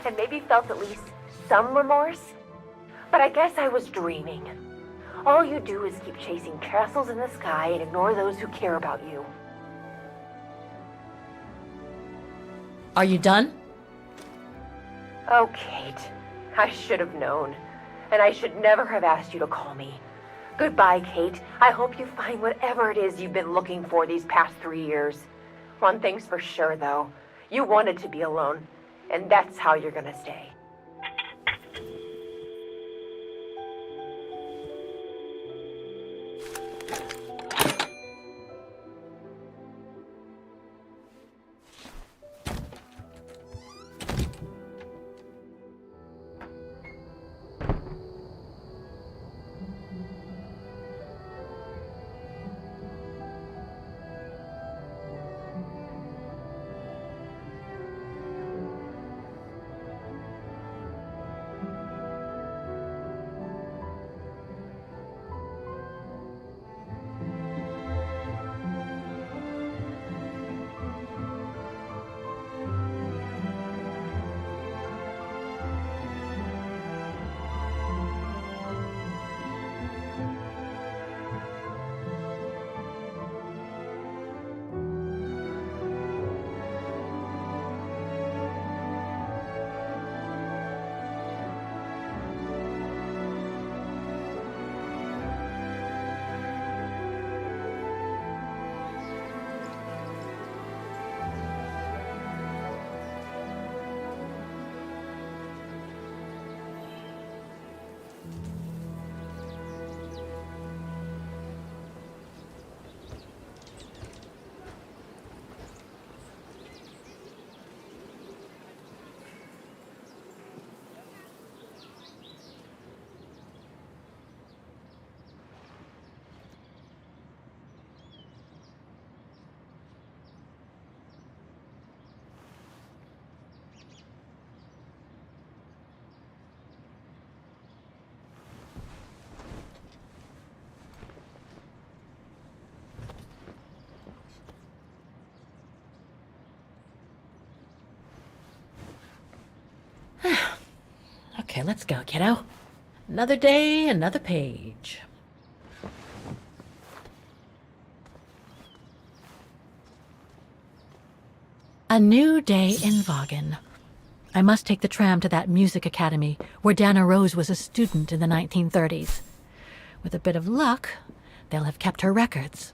And maybe felt at least some remorse. But I guess I was dreaming. All you do is keep chasing castles in the sky and ignore those who care about you. Are you done? Oh, Kate. I should have known. And I should never have asked you to call me. Goodbye, Kate. I hope you find whatever it is you've been looking for these past 3 years. One thing's for sure, though. You wanted to be alone. And that's how you're gonna stay. Okay, let's go, kiddo. Another day, another page. A new day in Vaughan. I must take the tram to that music academy where Dana Rose was a student in the 1930s. With a bit of luck, they'll have kept her records.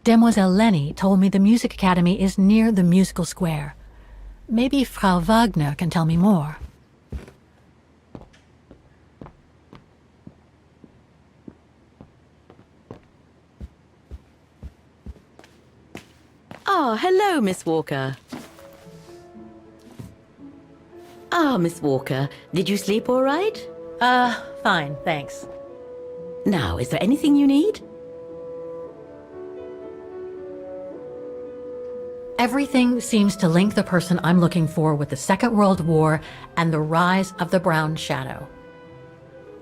Demoiselle Lenny told me the music academy is near the musical square. Maybe Frau Wagner can tell me more. Ah, hello, Miss Walker. Ah, Miss Walker, did you sleep all right? Fine, thanks. Now, is there anything you need? Everything seems to link the person I'm looking for with the Second World War and the rise of the Brown Shadow.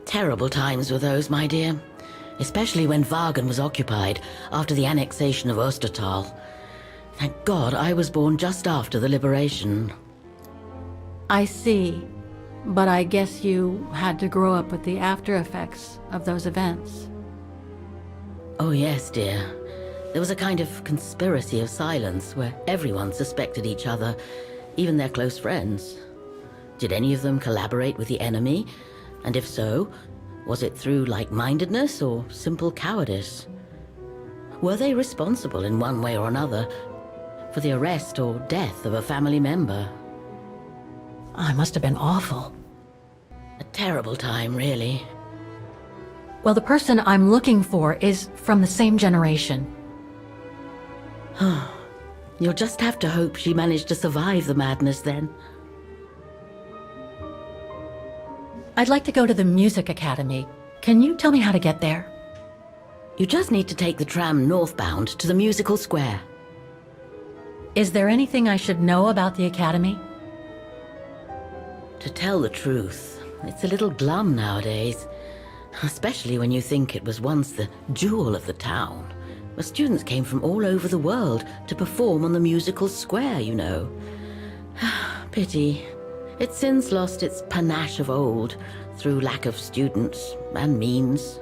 Terrible times were those, my dear. Especially when Vaughan was occupied after the annexation of Ostertal. Thank God I was born just after the liberation. I see. But I guess you had to grow up with the after effects of those events. Oh yes, dear. There was a kind of conspiracy of silence where everyone suspected each other, even their close friends. Did any of them collaborate with the enemy? And if so, was it through like-mindedness or simple cowardice? Were they responsible in one way or another for the arrest or death of a family member? It must have been awful. A terrible time, really. Well, the person I'm looking for is from the same generation. You'll just have to hope she managed to survive the madness then. I'd like to go to the music academy. Can you tell me how to get there? You just need to take the tram northbound to the musical square. Is there anything I should know about the academy? To tell the truth, it's a little glum nowadays. Especially when you think it was once the jewel of the town, where students came from all over the world to perform on the musical square, you know. Pity. It's since lost its panache of old through lack of students and means.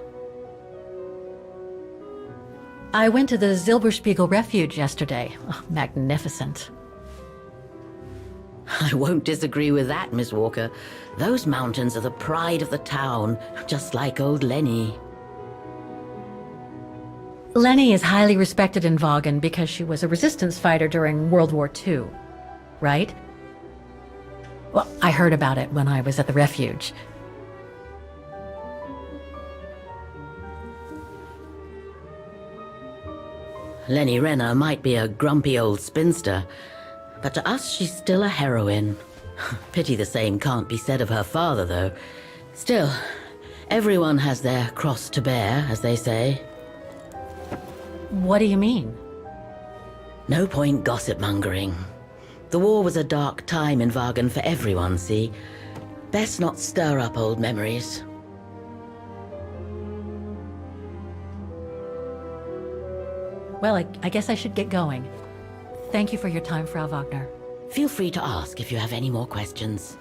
I went to the Silberspiegel Refuge yesterday. Oh, magnificent. I won't disagree with that, Miss Walker. Those mountains are the pride of the town, just like old Lenny. Lenny is highly respected in Vaughan because she was a resistance fighter during World War II, right? Well, I heard about it when I was at the refuge. Lenny Renner might be a grumpy old spinster, but to us she's still a heroine. Pity the same can't be said of her father, though. Still, everyone has their cross to bear, as they say. What do you mean? No point gossip-mongering. The war was a dark time in Vaughan for everyone, see? Best not stir up old memories. Well, I guess I should get going. Thank you for your time, Frau Wagner. Feel free to ask if you have any more questions.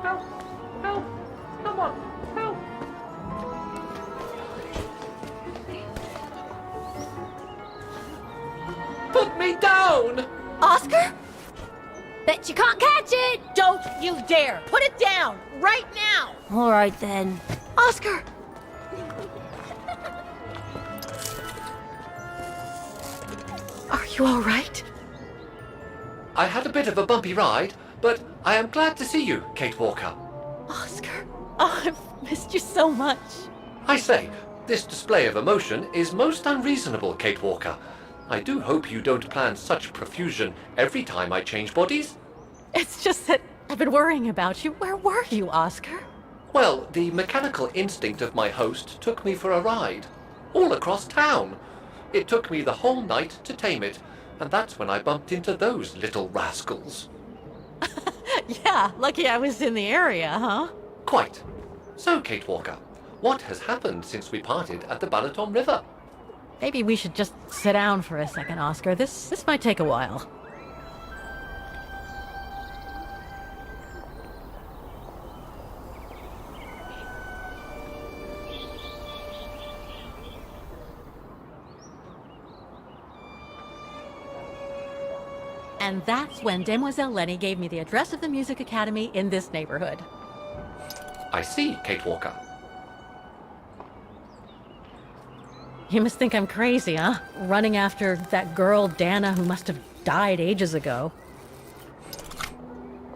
Help! Help! Someone! Help! Put me down! Oscar? Bet you can't catch it! Don't you dare! Put it down! Right now! All right then. Oscar! Are you all right? I had a bit of a bumpy ride, but I am glad to see you, Kate Walker. Oscar! Oh, I've missed you so much. I say, this display of emotion is most unreasonable, Kate Walker. I do hope you don't plan such profusion every time I change bodies. It's just that I've been worrying about you. Where were you, Oscar? Well, the mechanical instinct of my host took me for a ride, all across town. It took me the whole night to tame it, and that's when I bumped into those little rascals. Yeah, lucky I was in the area, huh? Quite. So, Kate Walker, what has happened since we parted at the Balaton River? Maybe we should just sit down for a second, Oscar. This might take a while. And that's when Demoiselle Lenny gave me the address of the Music Academy in this neighborhood. I see, Kate Walker. You must think I'm crazy, huh? Running after that girl, Dana, who must have died ages ago.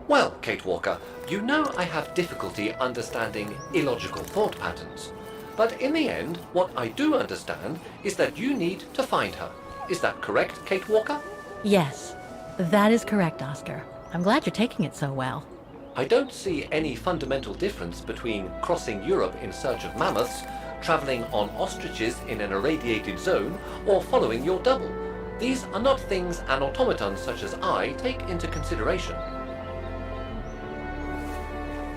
Well, Kate Walker, you know I have difficulty understanding illogical thought patterns. But in the end, what I do understand is that you need to find her. Is that correct, Kate Walker? Yes, that is correct, Oscar. I'm glad you're taking it so well. I don't see any fundamental difference between crossing Europe in search of mammoths, traveling on ostriches in an irradiated zone, or following your double. These are not things an automaton such as I take into consideration.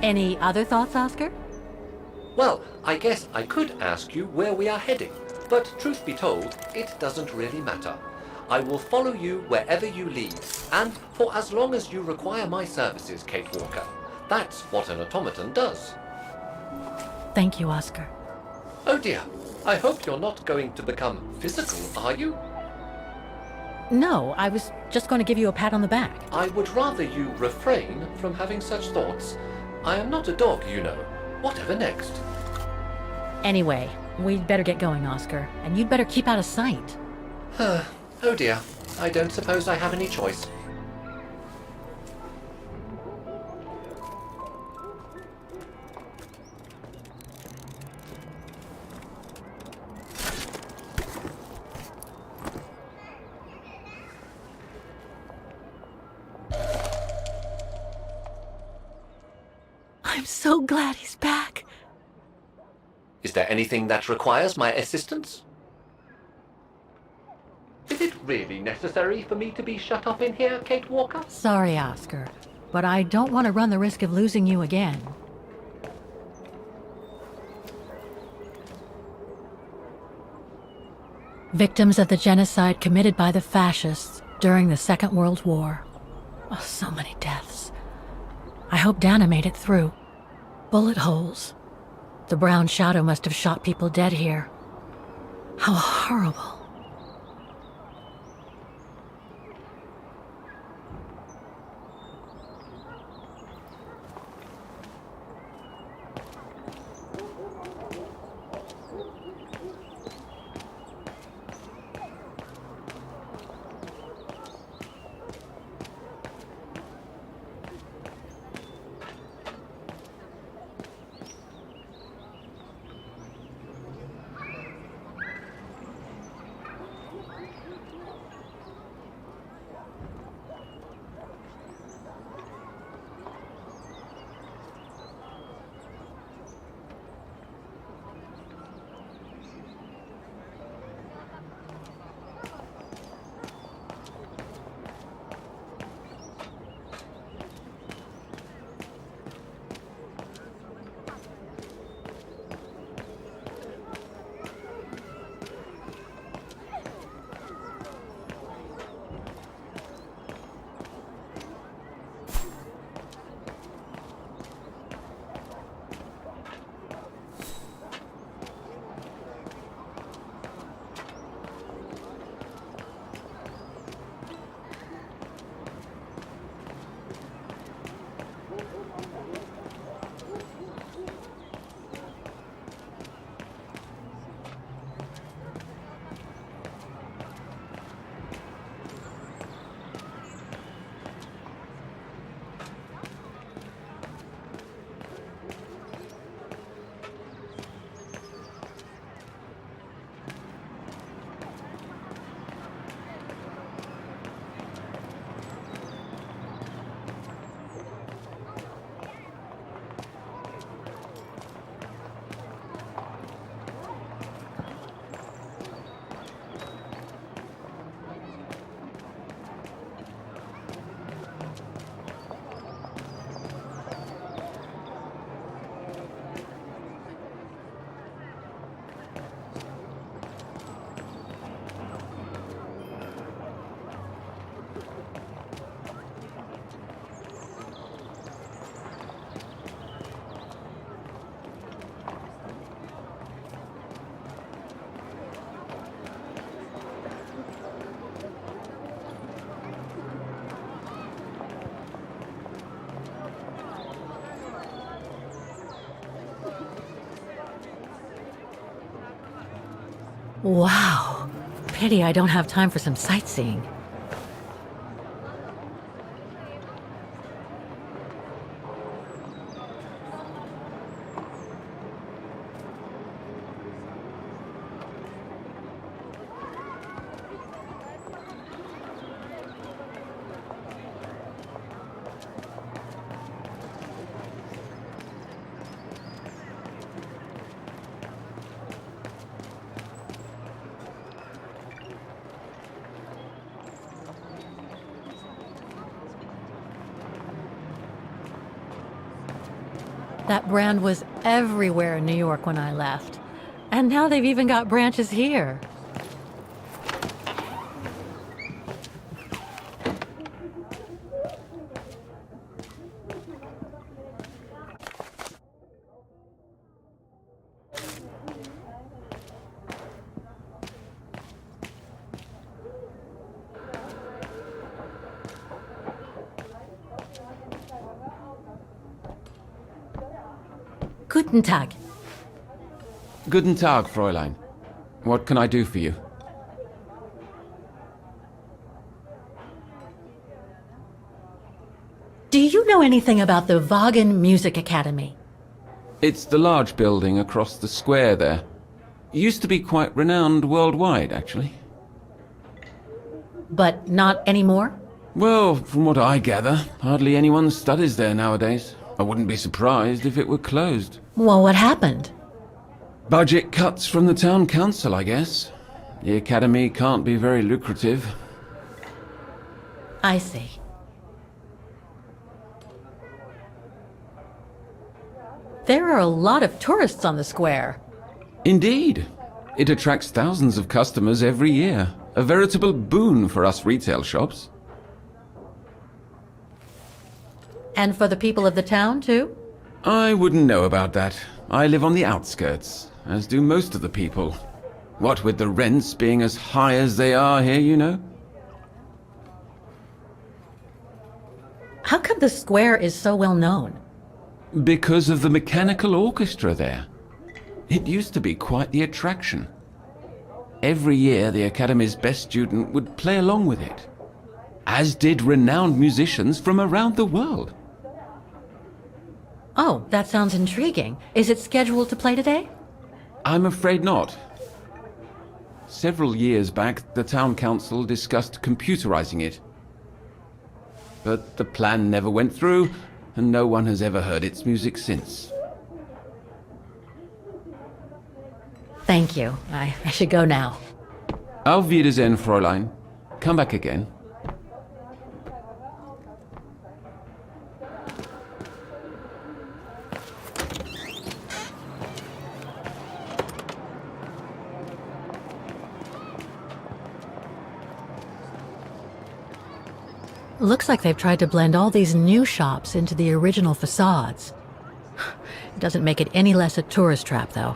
Any other thoughts, Oscar? Well, I guess I could ask you where we are heading, but truth be told, it doesn't really matter. I will follow you wherever you lead, and for as long as you require my services, Kate Walker. That's what an automaton does. Thank you, Oscar. Oh dear, I hope you're not going to become physical, are you? No, I was just going to give you a pat on the back. I would rather you refrain from having such thoughts. I am not a dog, you know. Whatever next? Anyway, we'd better get going, Oscar, and you'd better keep out of sight. Oh dear, I don't suppose I have any choice. I'm so glad he's back. Is there anything that requires my assistance? Is it really necessary for me to be shut up in here, Kate Walker? Sorry, Oscar, but I don't want to run the risk of losing you again. Victims of the genocide committed by the fascists during the Second World War. Oh, so many deaths. I hope Dana made it through. Bullet holes. The brown shadow must have shot people dead here. How horrible. Wow. Pity I don't have time for some sightseeing. That brand was everywhere in New York when I left. And now they've even got branches here. Guten Tag. Guten Tag, Fräulein. What can I do for you? Do you know anything about the Wagen Music Academy? It's the large building across the square there. Used to be quite renowned worldwide, actually. But not anymore? Well, from what I gather, hardly anyone studies there nowadays. I wouldn't be surprised if it were closed. Well, what happened? Budget cuts from the town council, I guess. The academy can't be very lucrative. I see. There are a lot of tourists on the square. Indeed. It attracts thousands of customers every year. A veritable boon for us retail shops. And for the people of the town, too? I wouldn't know about that. I live on the outskirts, as do most of the people. What with the rents being as high as they are here, you know? How come the square is so well known? Because of the mechanical orchestra there. It used to be quite the attraction. Every year the Academy's best student would play along with it, as did renowned musicians from around the world. Oh, that sounds intriguing. Is it scheduled to play today? I'm afraid not. Several years back, the town council discussed computerizing it. But the plan never went through, and no one has ever heard its music since. Thank you. I should go now. Auf Wiedersehen, Fräulein. Come back again. Looks like they've tried to blend all these new shops into the original facades. It doesn't make it any less a tourist trap, though.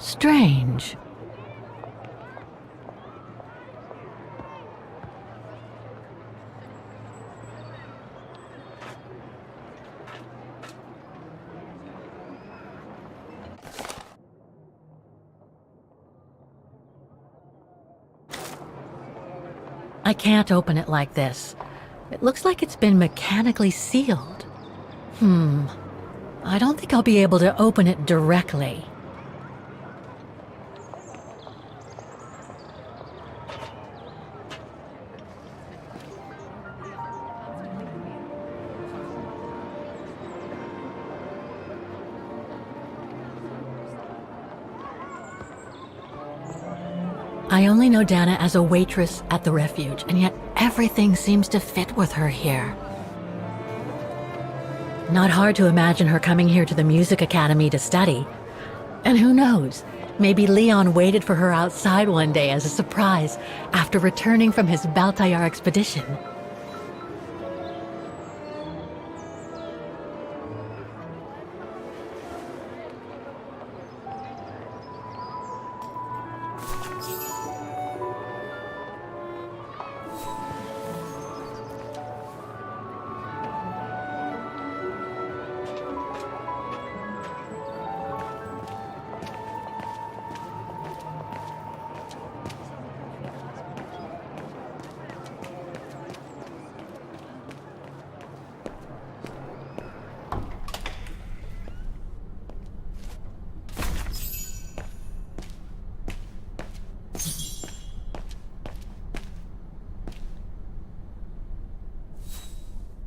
Strange. I can't open it like this. It looks like it's been mechanically sealed. I don't think I'll be able to open it directly. I only know Dana as a waitress at the refuge, and yet everything seems to fit with her here. Not hard to imagine her coming here to the music academy to study. And who knows, maybe Leon waited for her outside one day as a surprise after returning from his Baltayar expedition.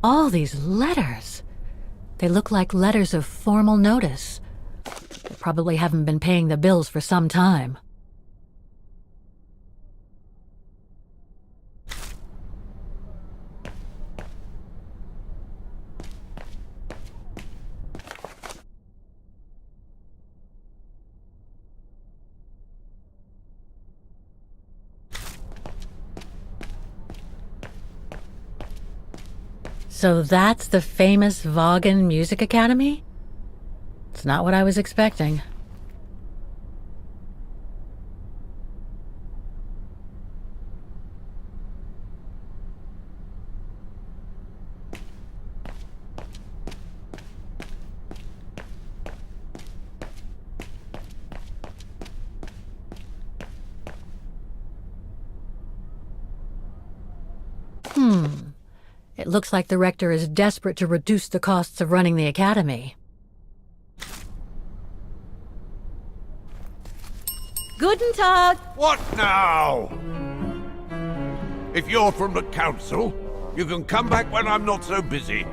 All these letters. They look like letters of formal notice. They probably haven't been paying the bills for some time. So that's the famous Vaughan Music Academy? It's not what I was expecting. It looks like the rector is desperate to reduce the costs of running the academy. Guten Tag! What now? If you're from the council, you can come back when I'm not so busy.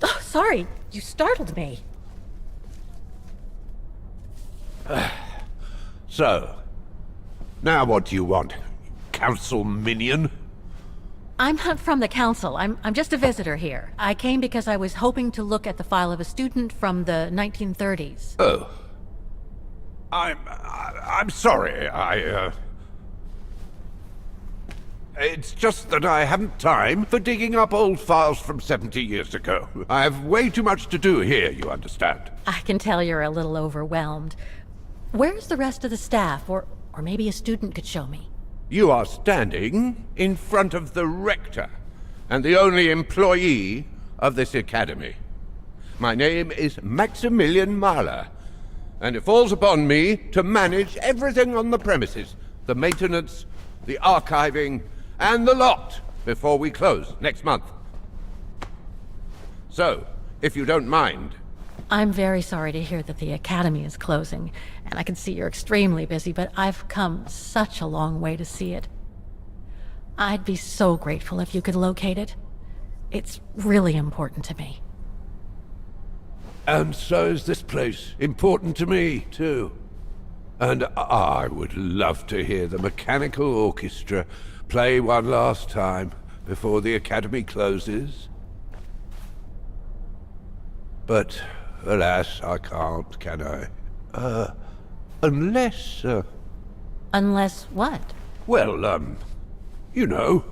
Oh, sorry, you startled me. So, now what do you want, council minion? I'm not from the council. I'm just a visitor here. I came because I was hoping to look at the file of a student from the 1930s. Oh. I'm sorry, It's just that I haven't time for digging up old files from 70 years ago. I have way too much to do here, you understand. I can tell you're a little overwhelmed. Where's the rest of the staff? Or maybe a student could show me. You are standing in front of the rector, and the only employee of this academy. My name is Maximilian Mahler, and it falls upon me to manage everything on the premises. The maintenance, the archiving, and the lot before we close next month. So, if you don't mind... I'm very sorry to hear that the academy is closing, and I can see you're extremely busy, but I've come such a long way to see it. I'd be so grateful if you could locate it. It's really important to me. And so is this place important to me, too. And I would love to hear the mechanical orchestra play one last time before the academy closes. But, alas, I can't, can I? Unless... Unless what? Well, you know.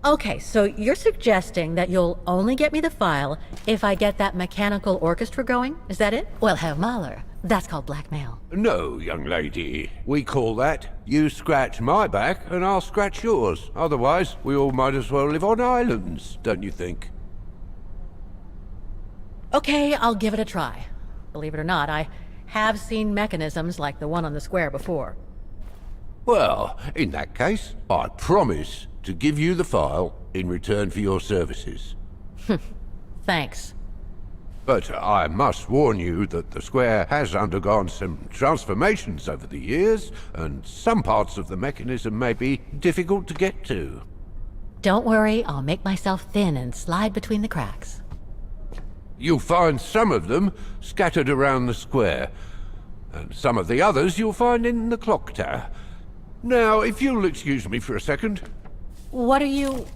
Okay, so you're suggesting that you'll only get me the file if I get that mechanical orchestra going? Is that it? Well, Herr Mahler, that's called blackmail. No, young lady. We call that you scratch my back and I'll scratch yours. Otherwise, we all might as well live on islands, don't you think? Okay, I'll give it a try. Believe it or not, I have seen mechanisms like the one on the square before. Well, in that case, I promise to give you the file in return for your services. Thanks. But I must warn you that the square has undergone some transformations over the years, and some parts of the mechanism may be difficult to get to. Don't worry, I'll make myself thin and slide between the cracks. You'll find some of them scattered around the square, and some of the others you'll find in the clock tower. Now, if you'll excuse me for a second. What are you...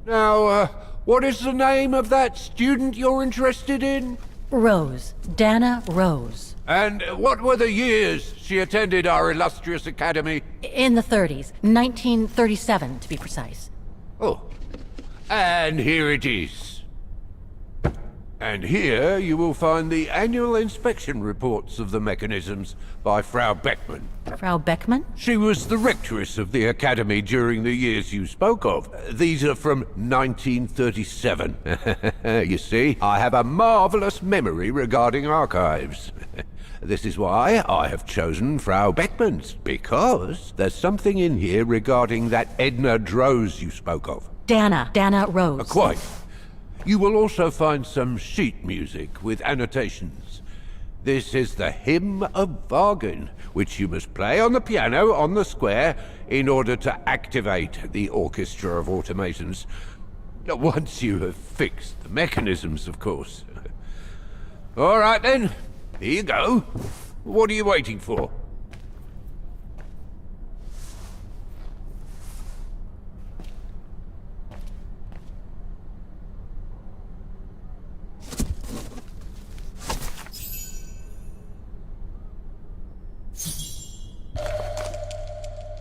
Now, what is the name of that student you're interested in? Rose. Dana Rose. And what were the years she attended our illustrious academy? In the 30s. 1937, to be precise. Oh. And here it is. And here you will find the annual inspection reports of the mechanisms by Frau Beckmann. Frau Beckmann? She was the rectress of the academy during the years you spoke of. These are from 1937. You see, I have a marvelous memory regarding archives. This is why I have chosen Frau Beckmann's, because there's something in here regarding that Edna Droz you spoke of. Dana Rose. Quite. You will also find some sheet music with annotations. This is the Hymn of Wagen, which you must play on the piano on the square in order to activate the Orchestra of Automatons. Once you have fixed the mechanisms, of course. All right then, here you go. What are you waiting for?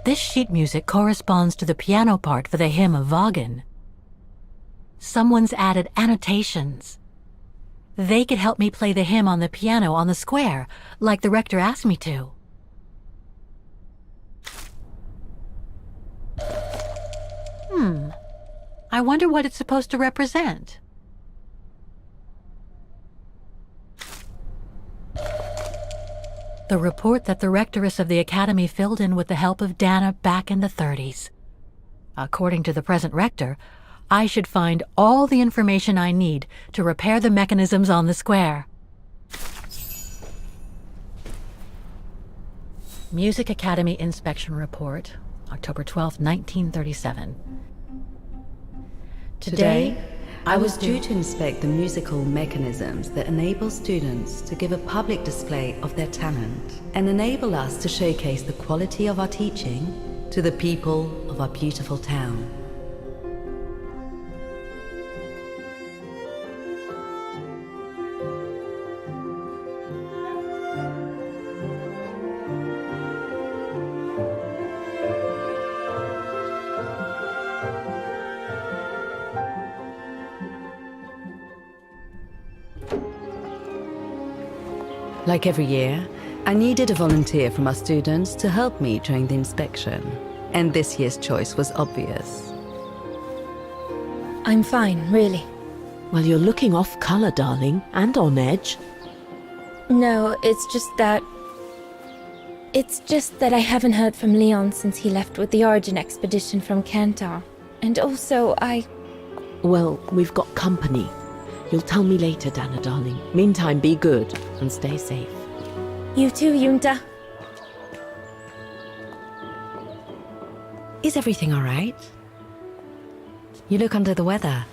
This sheet music corresponds to the piano part for the Hymn of Wagen. Someone's added annotations. They could help me play the hymn on the piano on the square, like the rector asked me to. I wonder what it's supposed to represent. The report that the rectoress of the academy filled in with the help of Dana back in the 30s. According to the present rector, I should find all the information I need to repair the mechanisms on the square. Music Academy Inspection Report, October 12, 1937. Today, I was due to inspect the musical mechanisms that enable students to give a public display of their talent and enable us to showcase the quality of our teaching to the people of our beautiful town. Like every year, I needed a volunteer from our students to help me during the inspection, and this year's choice was obvious. I'm fine, really. Well, you're looking off colour, darling, and on edge. No, it's just that I haven't heard from Leon since he left with the Origin expedition from Kantar. And also, Well, we've got company. You'll tell me later, Dana, darling. Meantime, be good and stay safe. You too, Yunta. Is everything all right? You look under the weather.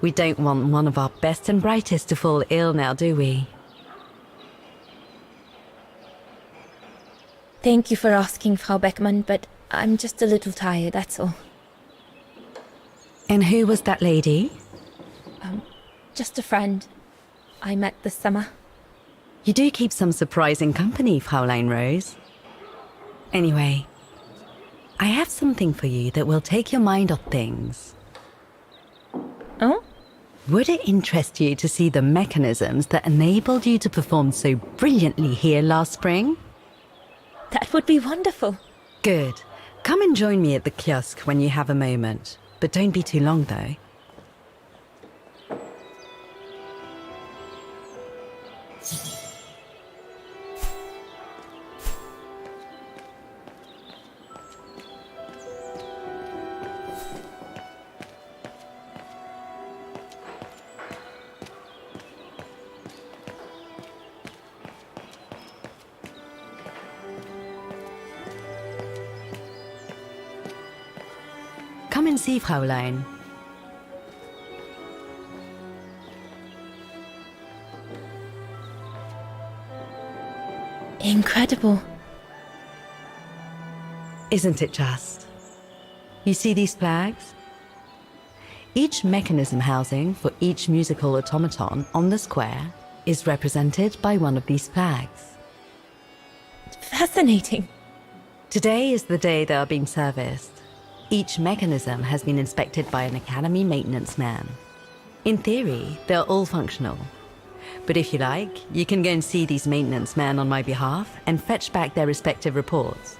We don't want one of our best and brightest to fall ill now, do we? Thank you for asking, Frau Beckmann, but I'm just a little tired, that's all. And who was that lady? Just a friend I met this summer. You do keep some surprising company, Fraulein Rose. Anyway, I have something for you that will take your mind off things. Oh? Would it interest you to see the mechanisms that enabled you to perform so brilliantly here last spring? That would be wonderful. Good. Come and join me at the kiosk when you have a moment. But don't be too long, though. see, Fräulein. Incredible. Isn't it just? You see these flags? Each mechanism housing for each musical automaton on the square is represented by one of these flags. Fascinating. Today is the day they are being serviced. Each mechanism has been inspected by an Academy maintenance man. In theory, they're all functional. But if you like, you can go and see these maintenance men on my behalf and fetch back their respective reports.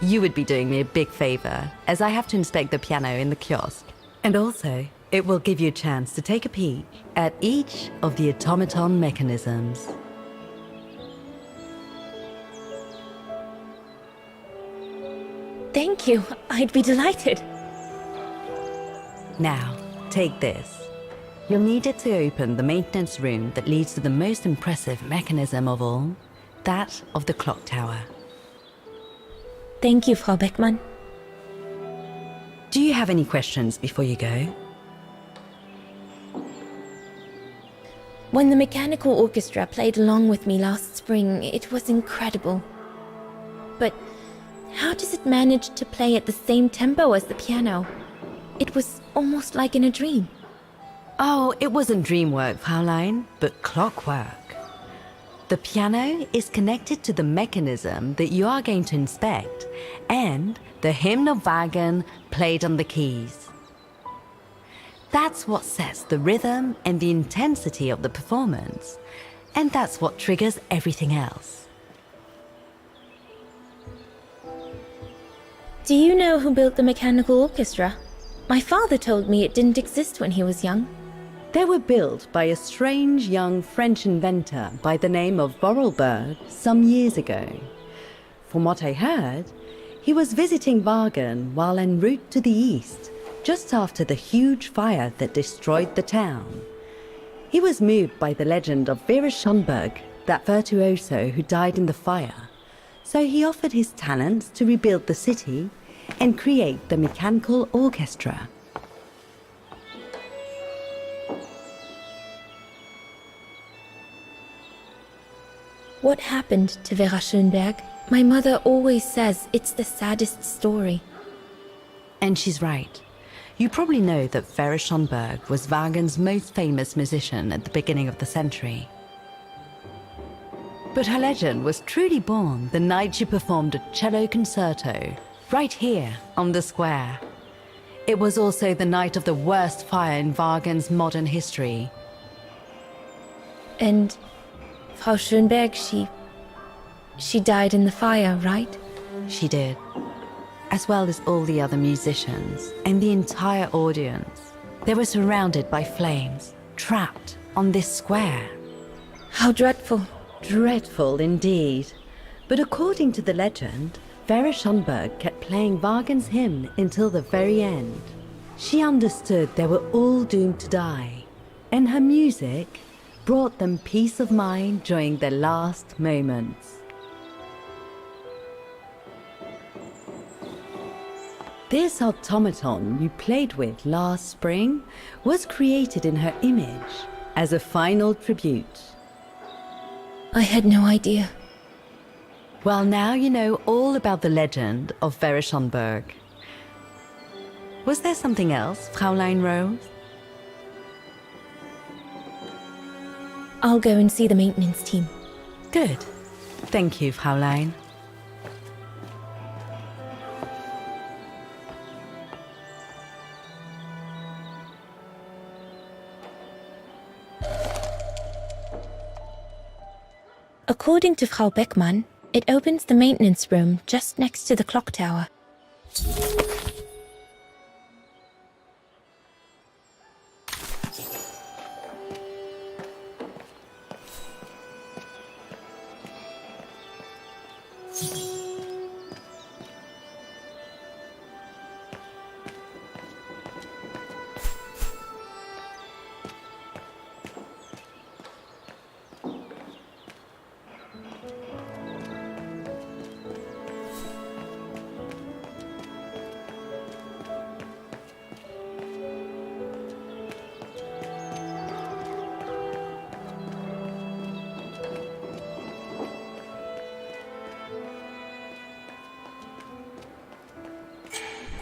You would be doing me a big favor, as I have to inspect the piano in the kiosk. And also, it will give you a chance to take a peek at each of the automaton mechanisms. Thank you. I'd be delighted. Now, take this. You'll need it to open the maintenance room that leads to the most impressive mechanism of all, that of the clock tower. Thank you, Frau Beckmann. Do you have any questions before you go? When the mechanical orchestra played along with me last spring, it was incredible. But how does it manage to play at the same tempo as the piano? It was almost like in a dream. Oh, it wasn't dream work, Fräulein, but clockwork. The piano is connected to the mechanism that you are going to inspect, and the hymn of Wagen played on the keys. That's what sets the rhythm and the intensity of the performance, and that's what triggers everything else. Do you know who built the mechanical orchestra? My father told me it didn't exist when he was young. They were built by a strange young French inventor by the name of Vorarlberg some years ago. From what I heard, he was visiting Wagen while en route to the east, just after the huge fire that destroyed the town. He was moved by the legend of Vera Schönberg, that virtuoso who died in the fire, so he offered his talents to rebuild the city and create the mechanical orchestra. What happened to Vera Schönberg? My mother always says it's the saddest story. And she's right. You probably know that Vera Schönberg was Wagen's most famous musician at the beginning of the century. But her legend was truly born the night she performed a cello concerto, right here on the square. It was also the night of the worst fire in Wagen's modern history. And Frau Schönberg, she died in the fire, right? She did. As well as all the other musicians and the entire audience. They were surrounded by flames, trapped on this square. How dreadful. Dreadful indeed. But according to the legend, Vera Schönberg kept playing Wagen's hymn until the very end. She understood they were all doomed to die, and her music brought them peace of mind during their last moments. This automaton you played with last spring was created in her image as a final tribute. I had no idea. Well, now you know all about the legend of Vera Schönberg. Was there something else, Fräulein Rose? I'll go and see the maintenance team. Good. Thank you, Fräulein. According to Frau Beckmann, it opens the maintenance room just next to the clock tower.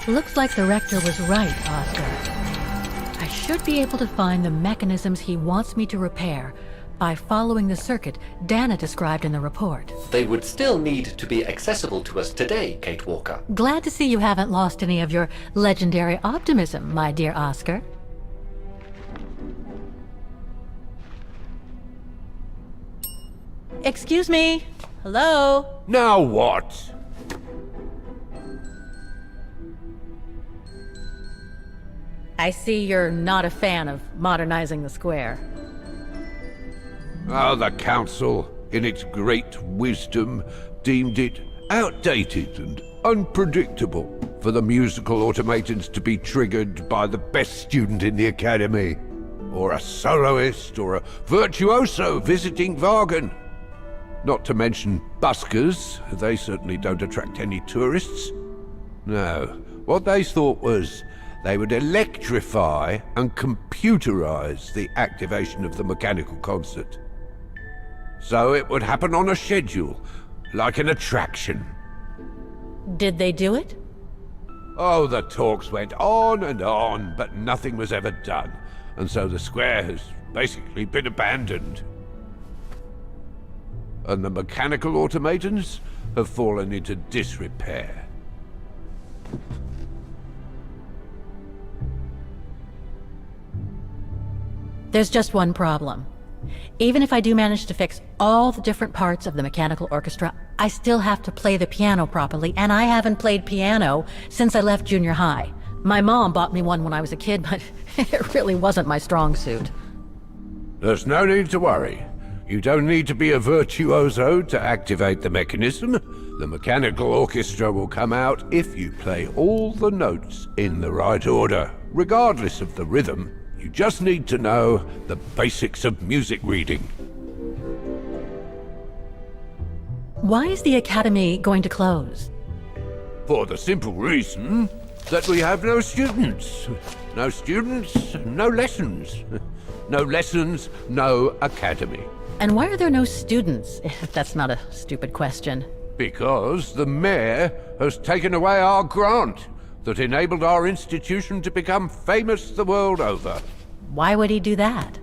Looks like the rector was right, Oscar. I should be able to find the mechanisms he wants me to repair by following the circuit Dana described in the report. They would still need to be accessible to us today, Kate Walker. Glad to see you haven't lost any of your legendary optimism, my dear Oscar. Excuse me. Hello? Now what? I see you're not a fan of modernizing the square. The council, in its great wisdom, deemed it outdated and unpredictable for the musical automatons to be triggered by the best student in the academy, or a soloist, or a virtuoso visiting Vargan. Not to mention buskers, they certainly don't attract any tourists. No, what they thought was they would electrify and computerize the activation of the mechanical concert. So it would happen on a schedule, like an attraction. Did they do it? Oh, the talks went on, but nothing was ever done. And so the square has basically been abandoned. And the mechanical automatons have fallen into disrepair. There's just one problem. Even if I do manage to fix all the different parts of the mechanical orchestra, I still have to play the piano properly, and I haven't played piano since I left junior high. My mom bought me one when I was a kid, but it really wasn't my strong suit. There's no need to worry. You don't need to be a virtuoso to activate the mechanism. The mechanical orchestra will come out if you play all the notes in the right order, regardless of the rhythm. You just need to know the basics of music reading. Why is the academy going to close? For the simple reason that we have no students. No students, no lessons. No lessons, no academy. And why are there no students, if that's not a stupid question? Because the mayor has taken away our grant that enabled our institution to become famous the world over. Why would he do that?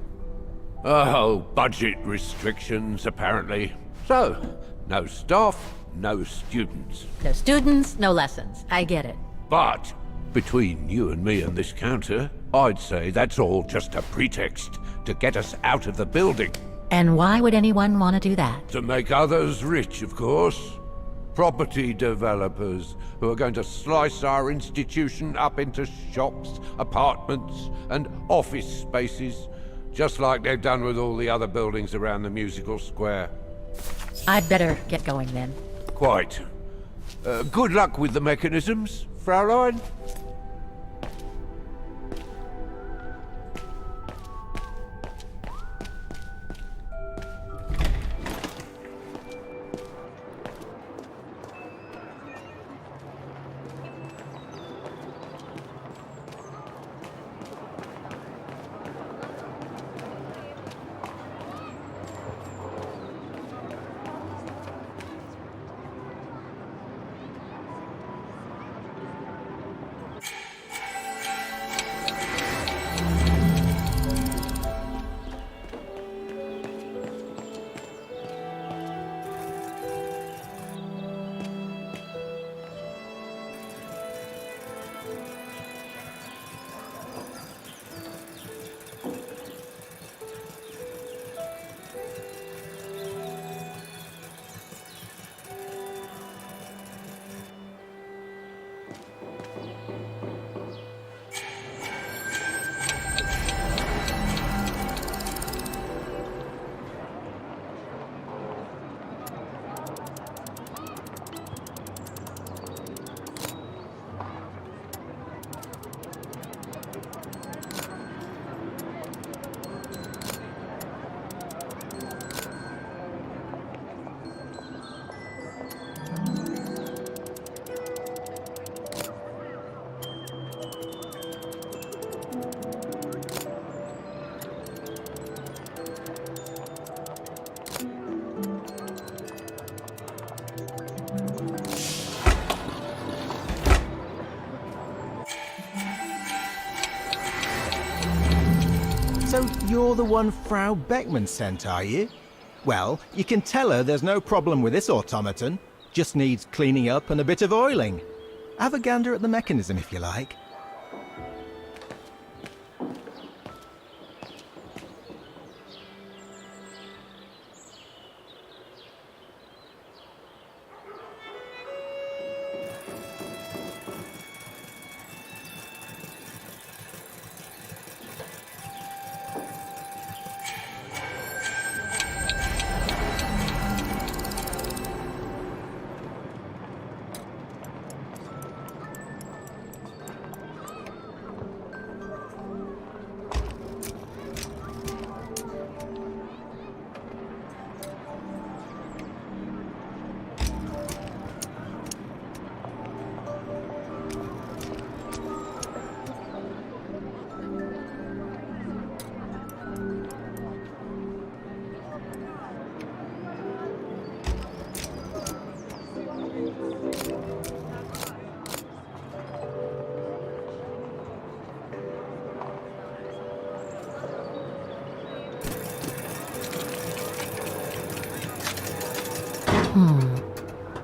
Oh, budget restrictions, apparently. So, no staff, no students. No students, no lessons. I get it. But, between you and me and this counter, I'd say that's all just a pretext to get us out of the building. And why would anyone want to do that? To make others rich, of course. Property developers who are going to slice our institution up into shops, apartments, and office spaces, just like they've done with all the other buildings around the musical square. I'd better get going then. Quite. Good luck with the mechanisms, Fraulein. You're the one Frau Beckman sent, are you? Well, you can tell her there's no problem with this automaton. Just needs cleaning up and a bit of oiling. Have a gander at the mechanism if you like.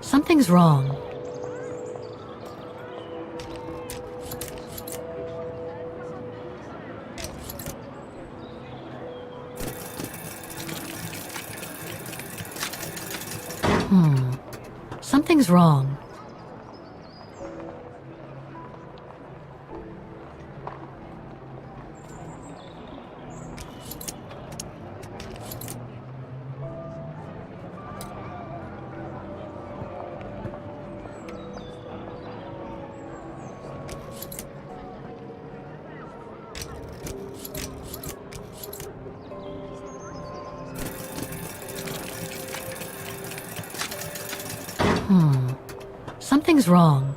Something's wrong. Something's wrong. Something's wrong.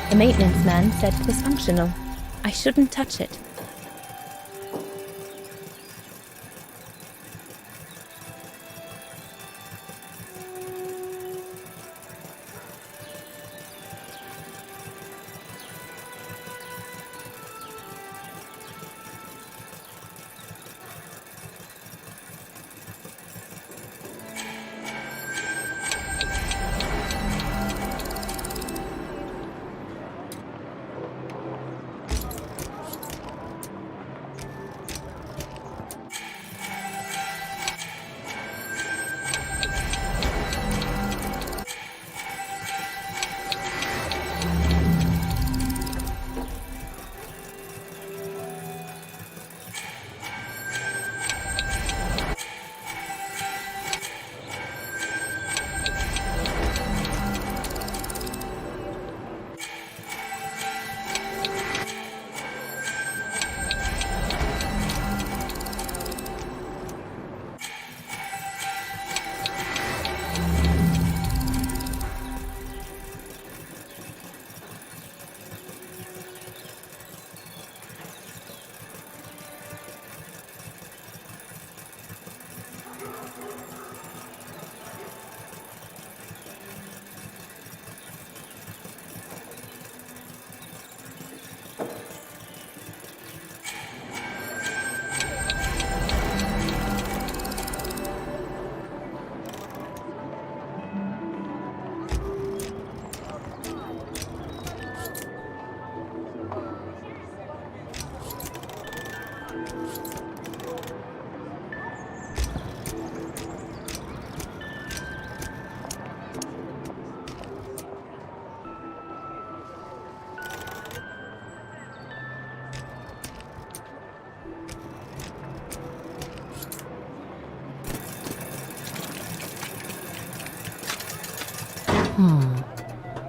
The maintenance man said it was functional. I shouldn't touch it.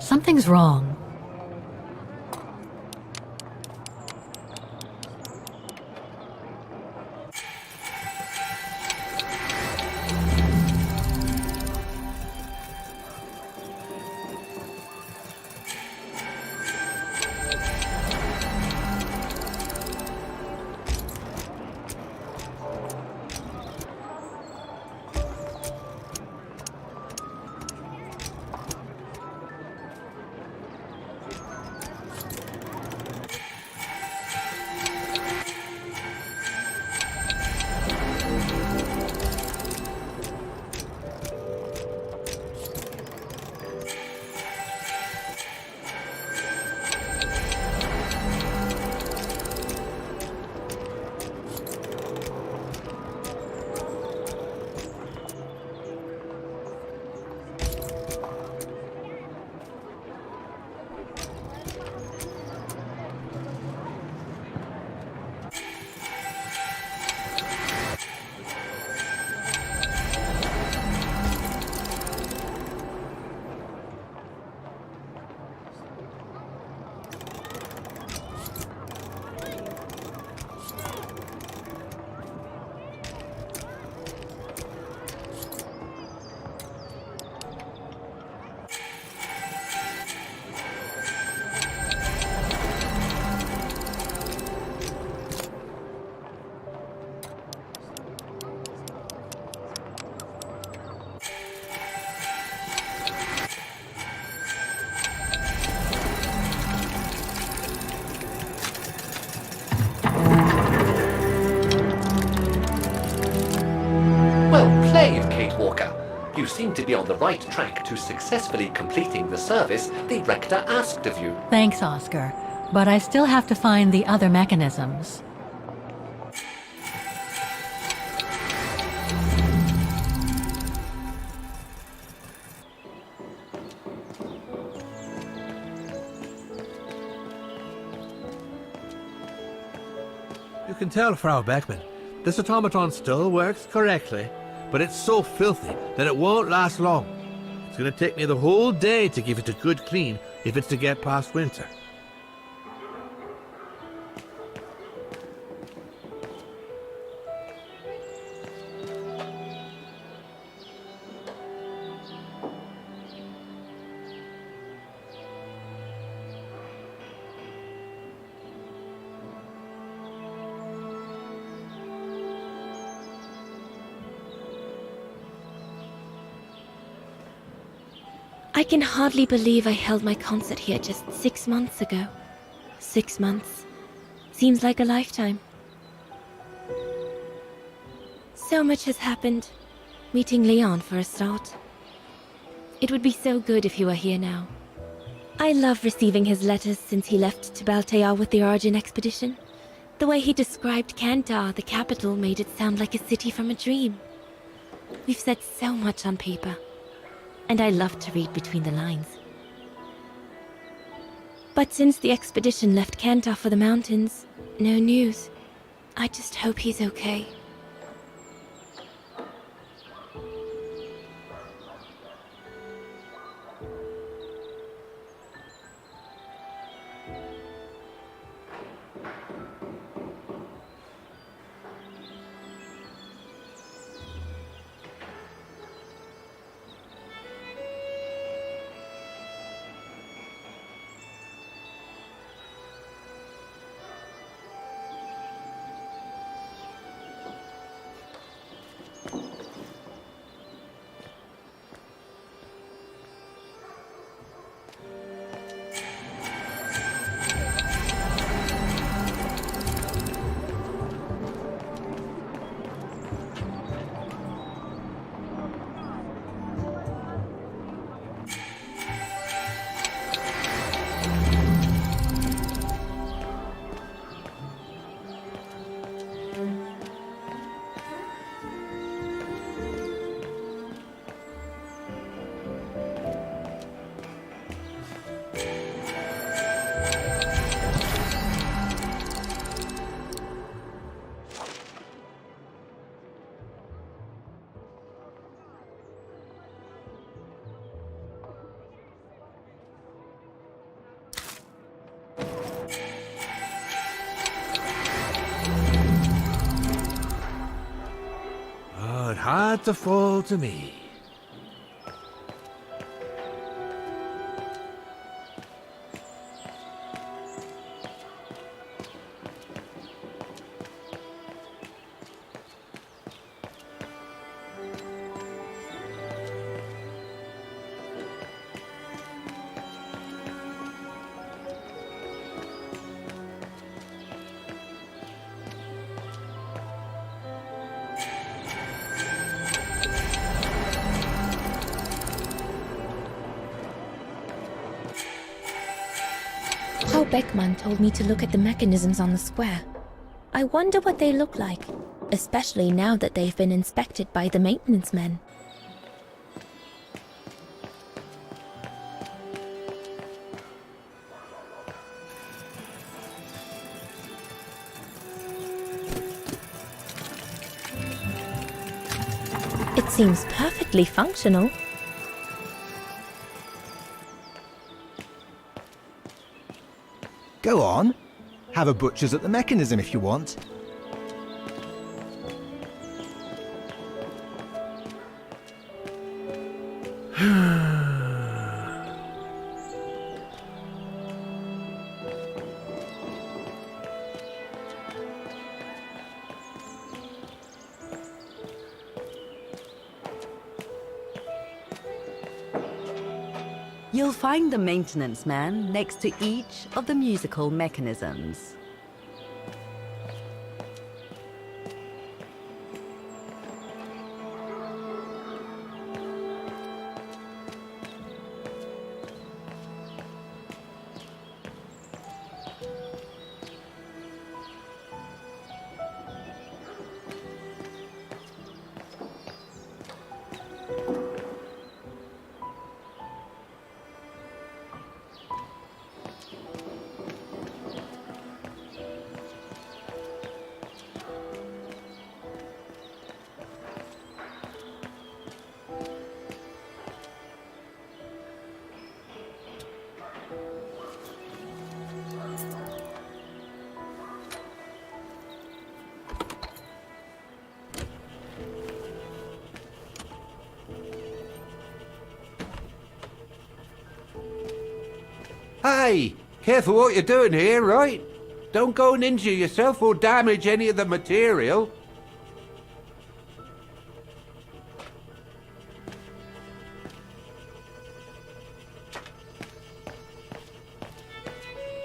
Something's wrong. You seem to be on the right track to successfully completing the service the Rector asked of you. Thanks, Oscar. But I still have to find the other mechanisms. You can tell, Frau Beckman, this automaton still works correctly, but it's so filthy that it won't last long. It's going to take me the whole day to give it a good clean if it's to get past winter. I can hardly believe I held my concert here just 6 months ago. 6 months. Seems like a lifetime. So much has happened. Meeting Leon for a start. It would be so good if he were here now. I love receiving his letters since he left to Baltea with the Origin expedition. The way he described Kantar, the capital, made it sound like a city from a dream. We've said so much on paper. And I love to read between the lines. But since the expedition left Kantar for the mountains, no news. I just hope he's okay. Hard to fall to me. Frau Beckmann told me to look at the mechanisms on the square. I wonder what they look like, especially now that they've been inspected by the maintenance men. It seems perfectly functional. Go on. Have a butcher's at the mechanism if you want. You'll find the maintenance man next to each of the musical mechanisms. Hey, careful what you're doing here, right? Don't go and injure yourself or damage any of the material.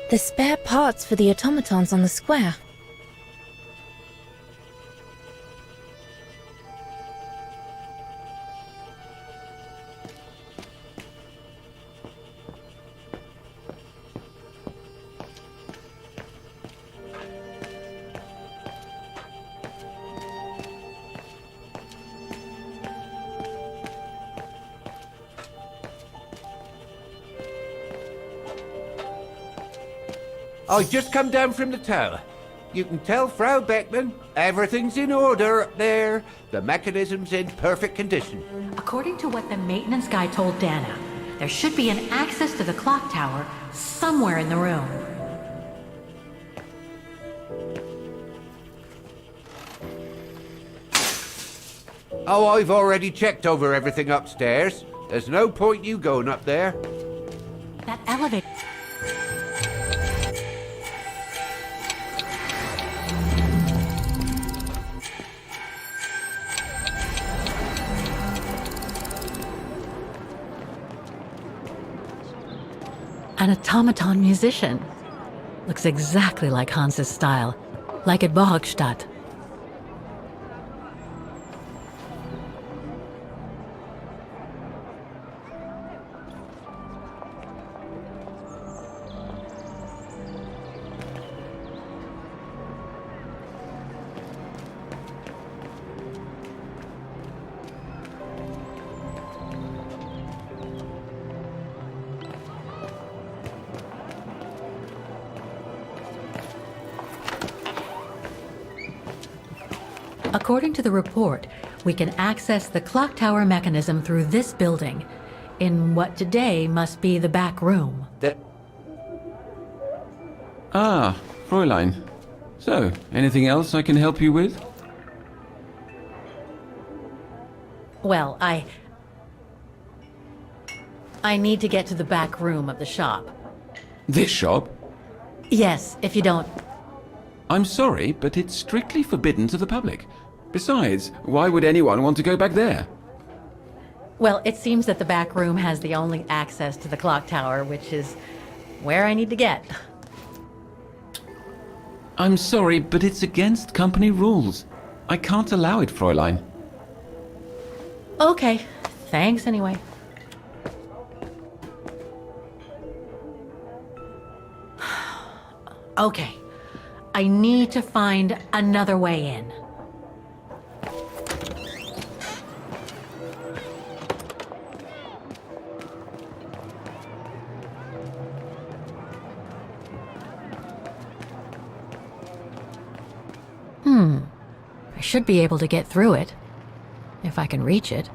The spare parts for the automatons on the square. I just come down from the tower. You can tell Frau Beckman everything's in order up there. The mechanism's in perfect condition. According to what the maintenance guy told Dana, there should be an access to the clock tower somewhere in the room. Oh, I've already checked over everything upstairs. There's no point you going up there. That elevator... An automaton musician. Looks exactly like Hans's style, like at Borgstadt. According to the report, we can access the clock tower mechanism through this building, in what today must be the back room. Ah, Fräulein. So, anything else I can help you with? Well, I need to get to the back room of the shop. This shop? Yes, if you don't... I'm sorry, but it's strictly forbidden to the public. Besides, why would anyone want to go back there? Well, it seems that the back room has the only access to the clock tower, which is where I need to get. I'm sorry, but it's against company rules. I can't allow it, Fräulein. Okay, thanks anyway. Okay, I need to find another way in. I should be able to get through it, if I can reach it.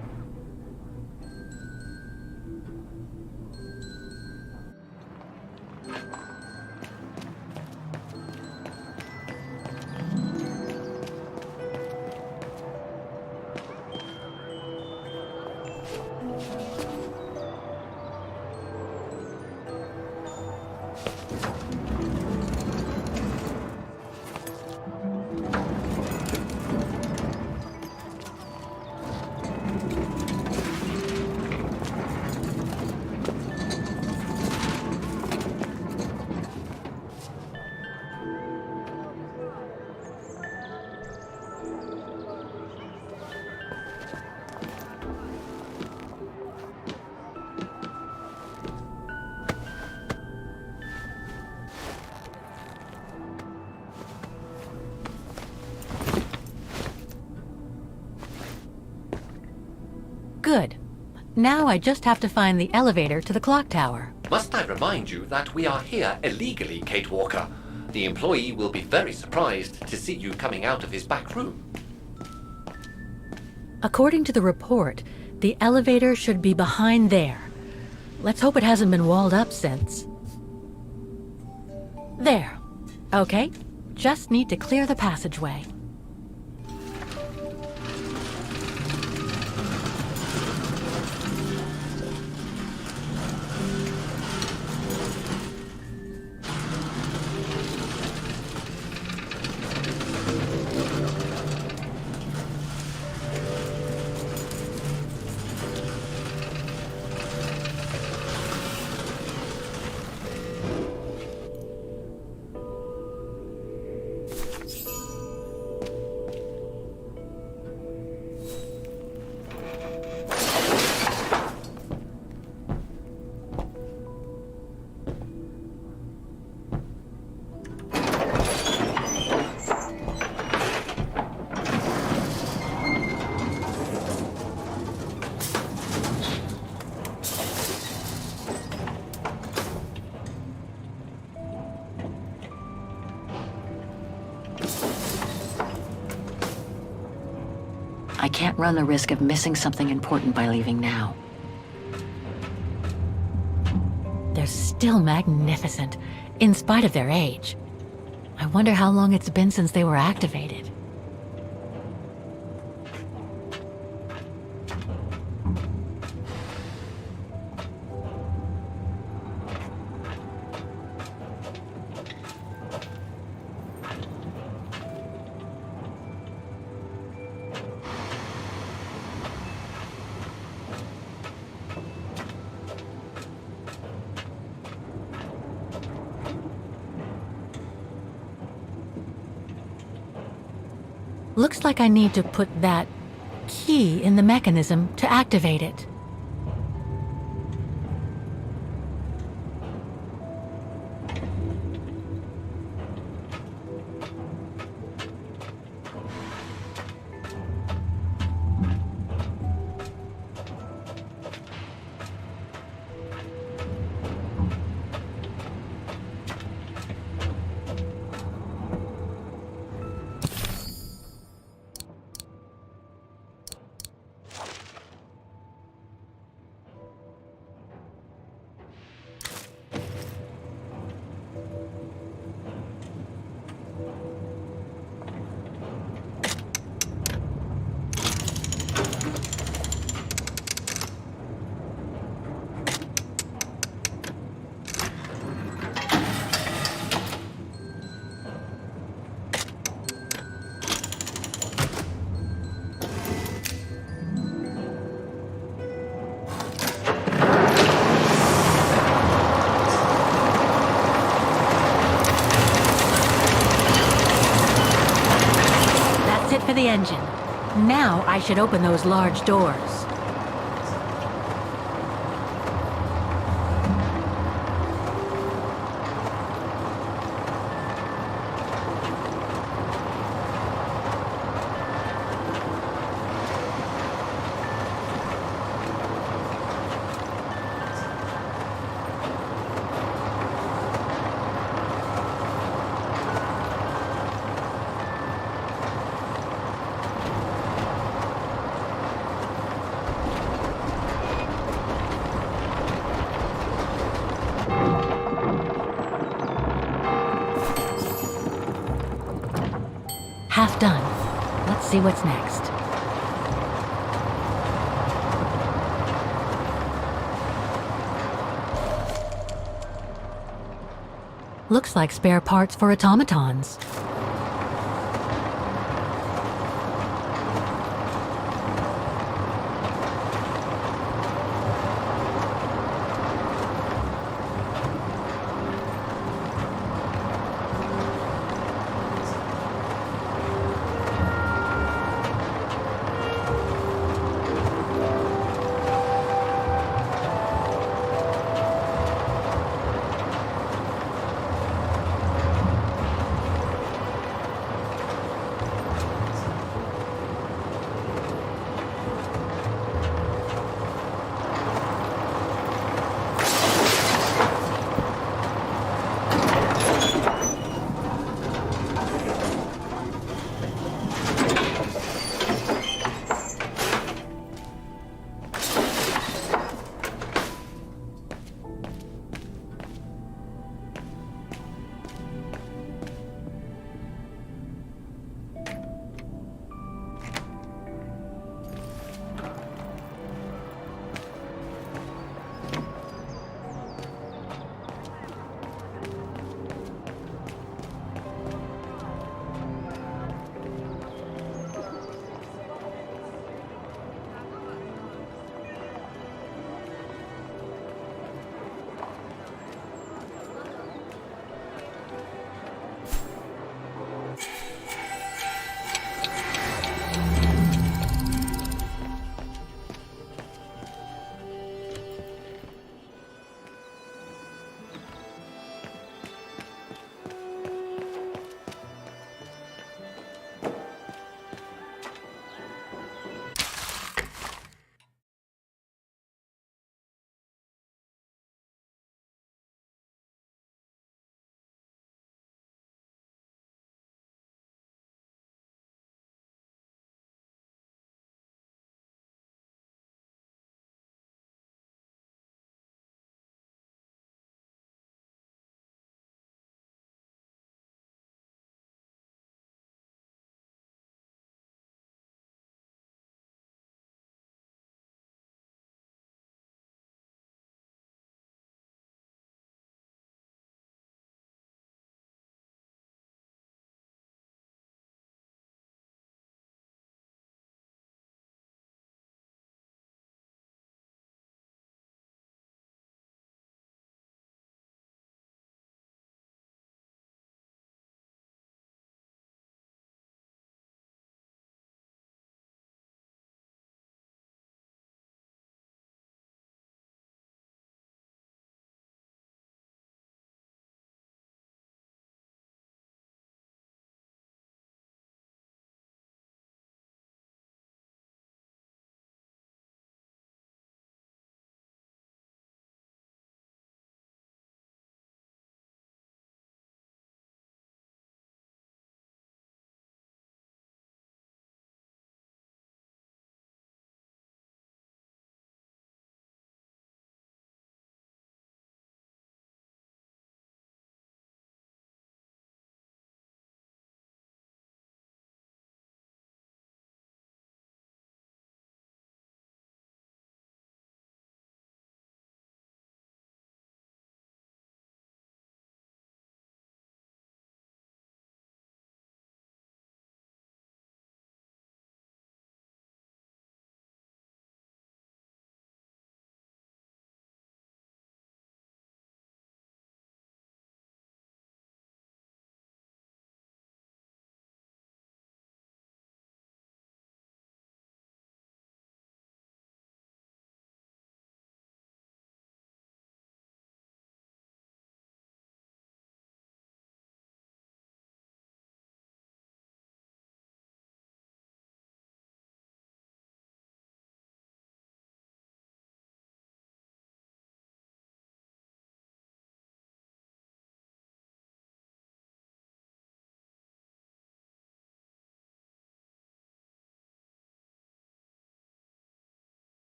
Good. Now I just have to find the elevator to the clock tower. Must I remind you that we are here illegally, Kate Walker? The employee will be very surprised to see you coming out of his back room. According to the report, the elevator should be behind there. Let's hope it hasn't been walled up since. There. Okay. Just need to clear the passageway. I can't run the risk of missing something important by leaving now. They're still magnificent, in spite of their age. I wonder how long it's been since they were activated. Looks like I need to put that key in the mechanism to activate it. For the engine. Now I should open those large doors. Half done. Let's see what's next. Looks like spare parts for automatons.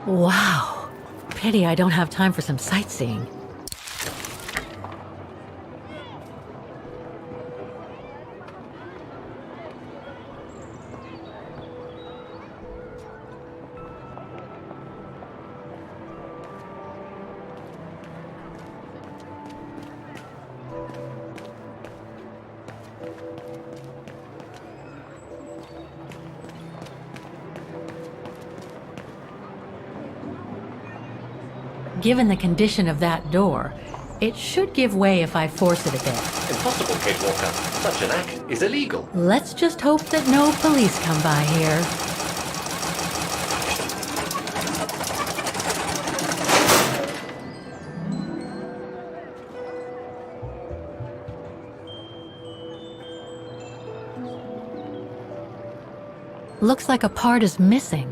Wow. Pity I don't have time for some sightseeing. Given the condition of that door, it should give way if I force it a bit. Impossible, Kate Walker. Such an act is illegal. Let's just hope that no police come by here. Looks like a part is missing.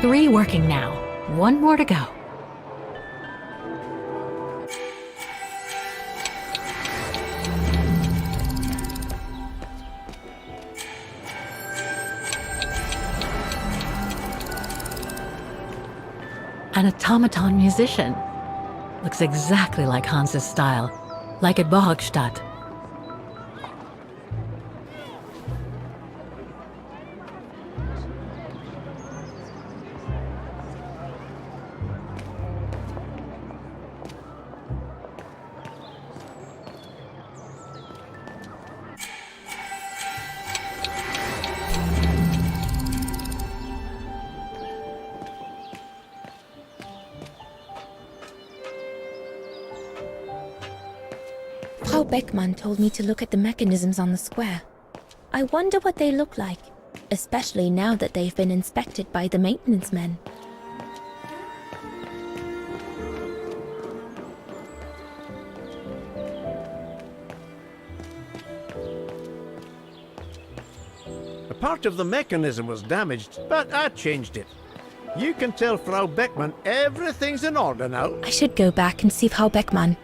Three working now. One more to go. An automaton musician. Looks exactly like Hans's style, like at Bohogstadt. Frau Beckmann told me to look at the mechanisms on the square. I wonder what they look like, especially now that they've been inspected by the maintenance men. A part of the mechanism was damaged, but I changed it. You can tell Frau Beckmann everything's in order now. I should go back and see Frau Beckmann.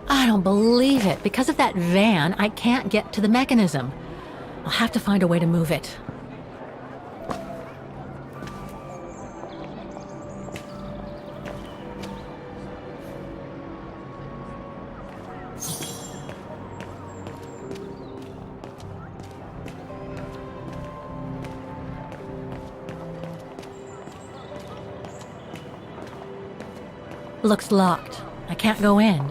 I don't believe it. Because of that van, I can't get to the mechanism. I'll have to find a way to move it. Looks locked. I can't go in.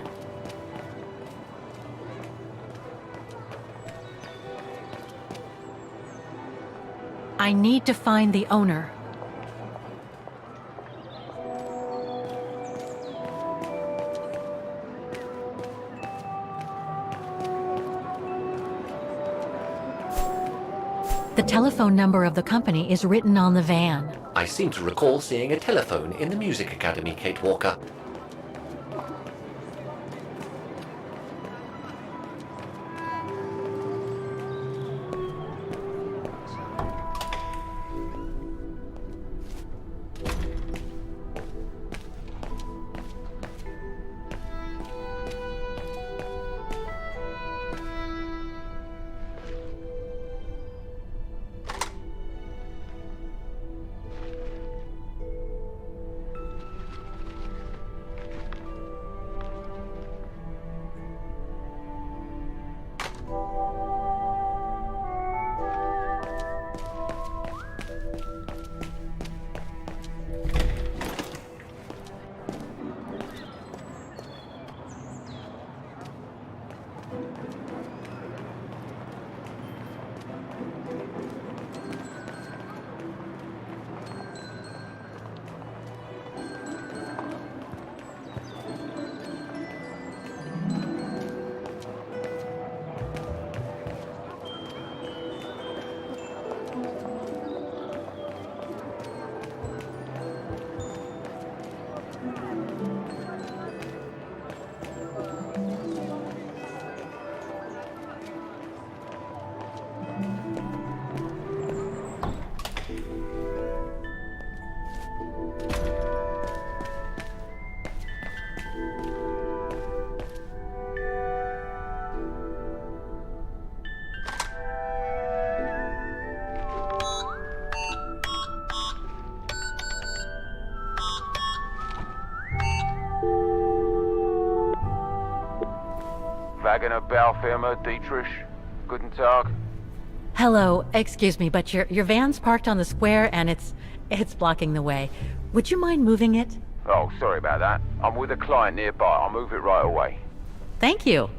I need to find the owner. The telephone number of the company is written on the van. I seem to recall seeing a telephone in the Music Academy, Kate Walker. Wagner Baufirma, Dietrich. Guten Tag. Hello, excuse me, but your van's parked on the square and it's blocking the way. Would you mind moving it? Oh, sorry about that. I'm with a client nearby. I'll move it right away. Thank you.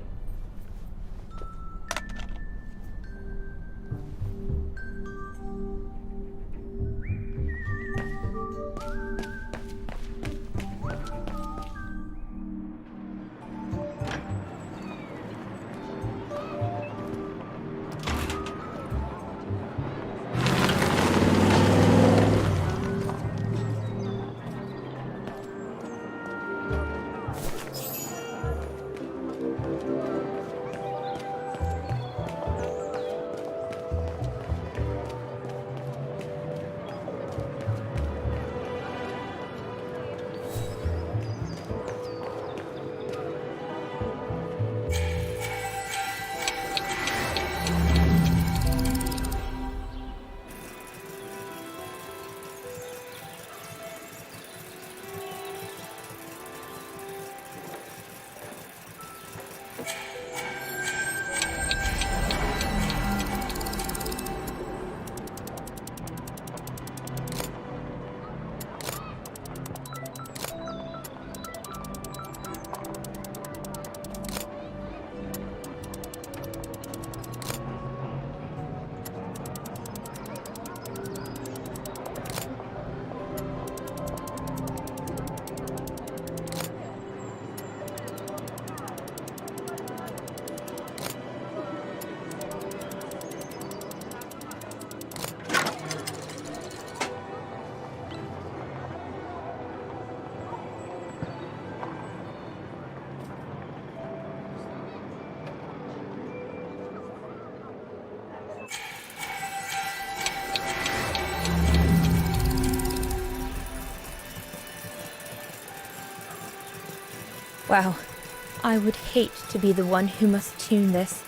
Wow, I would hate to be the one who must tune this.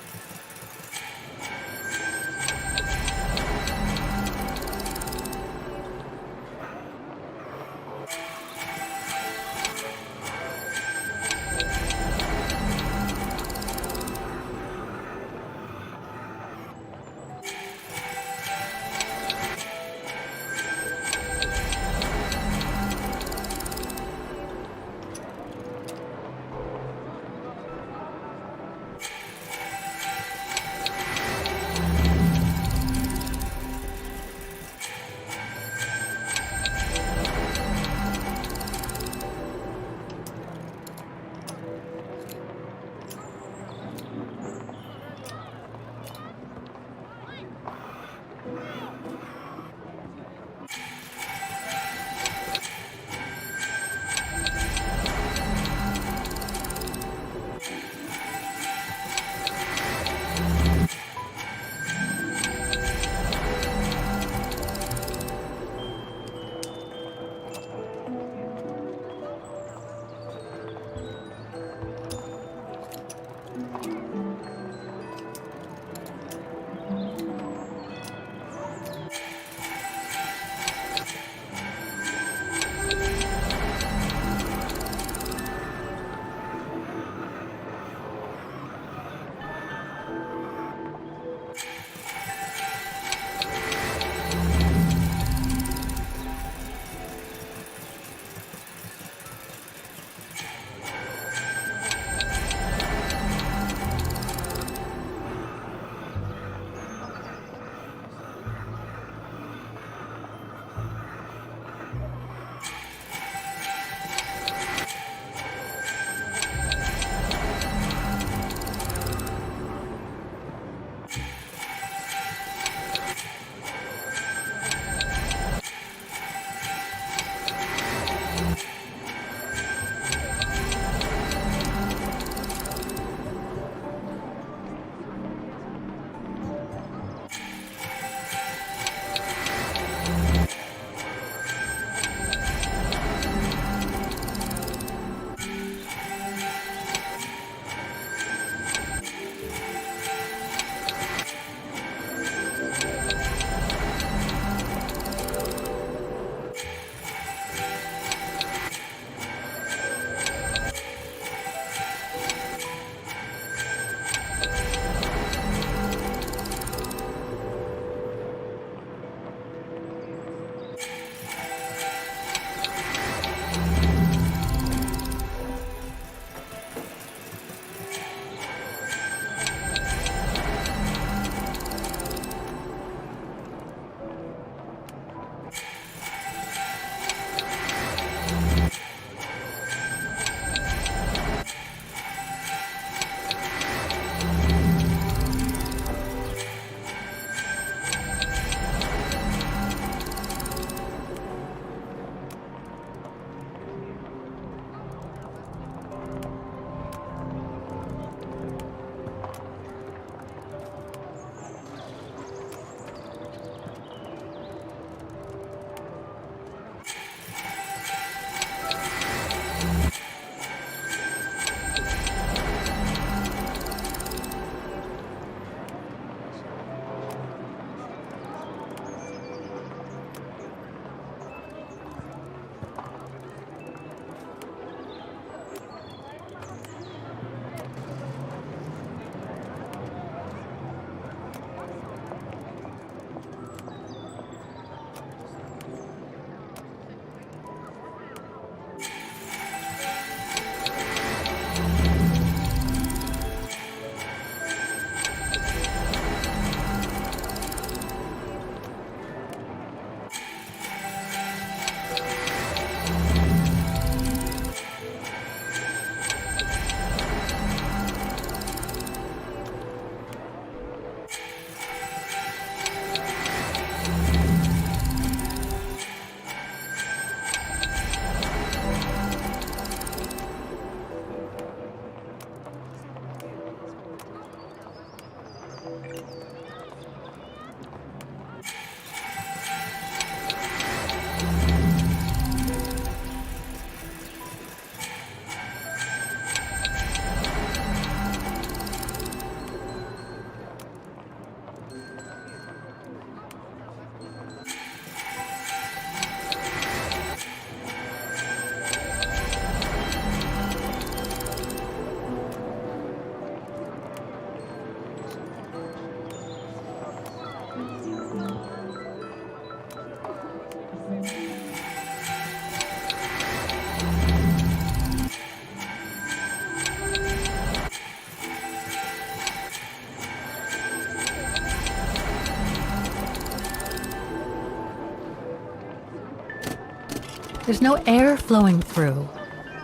There's no air flowing through.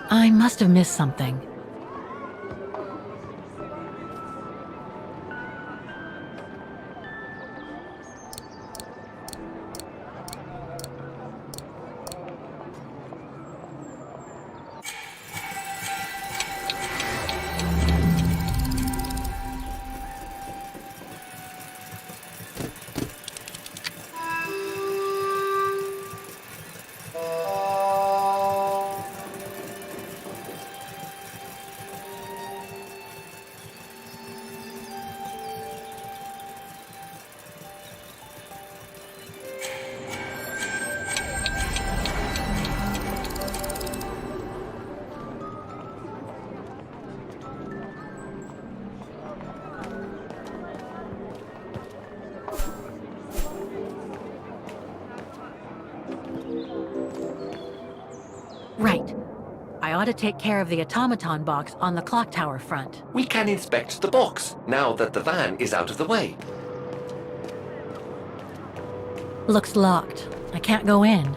I must have missed something. Right. I ought to take care of the automaton box on the clock tower front. We can inspect the box, now that the van is out of the way. Looks locked. I can't go in.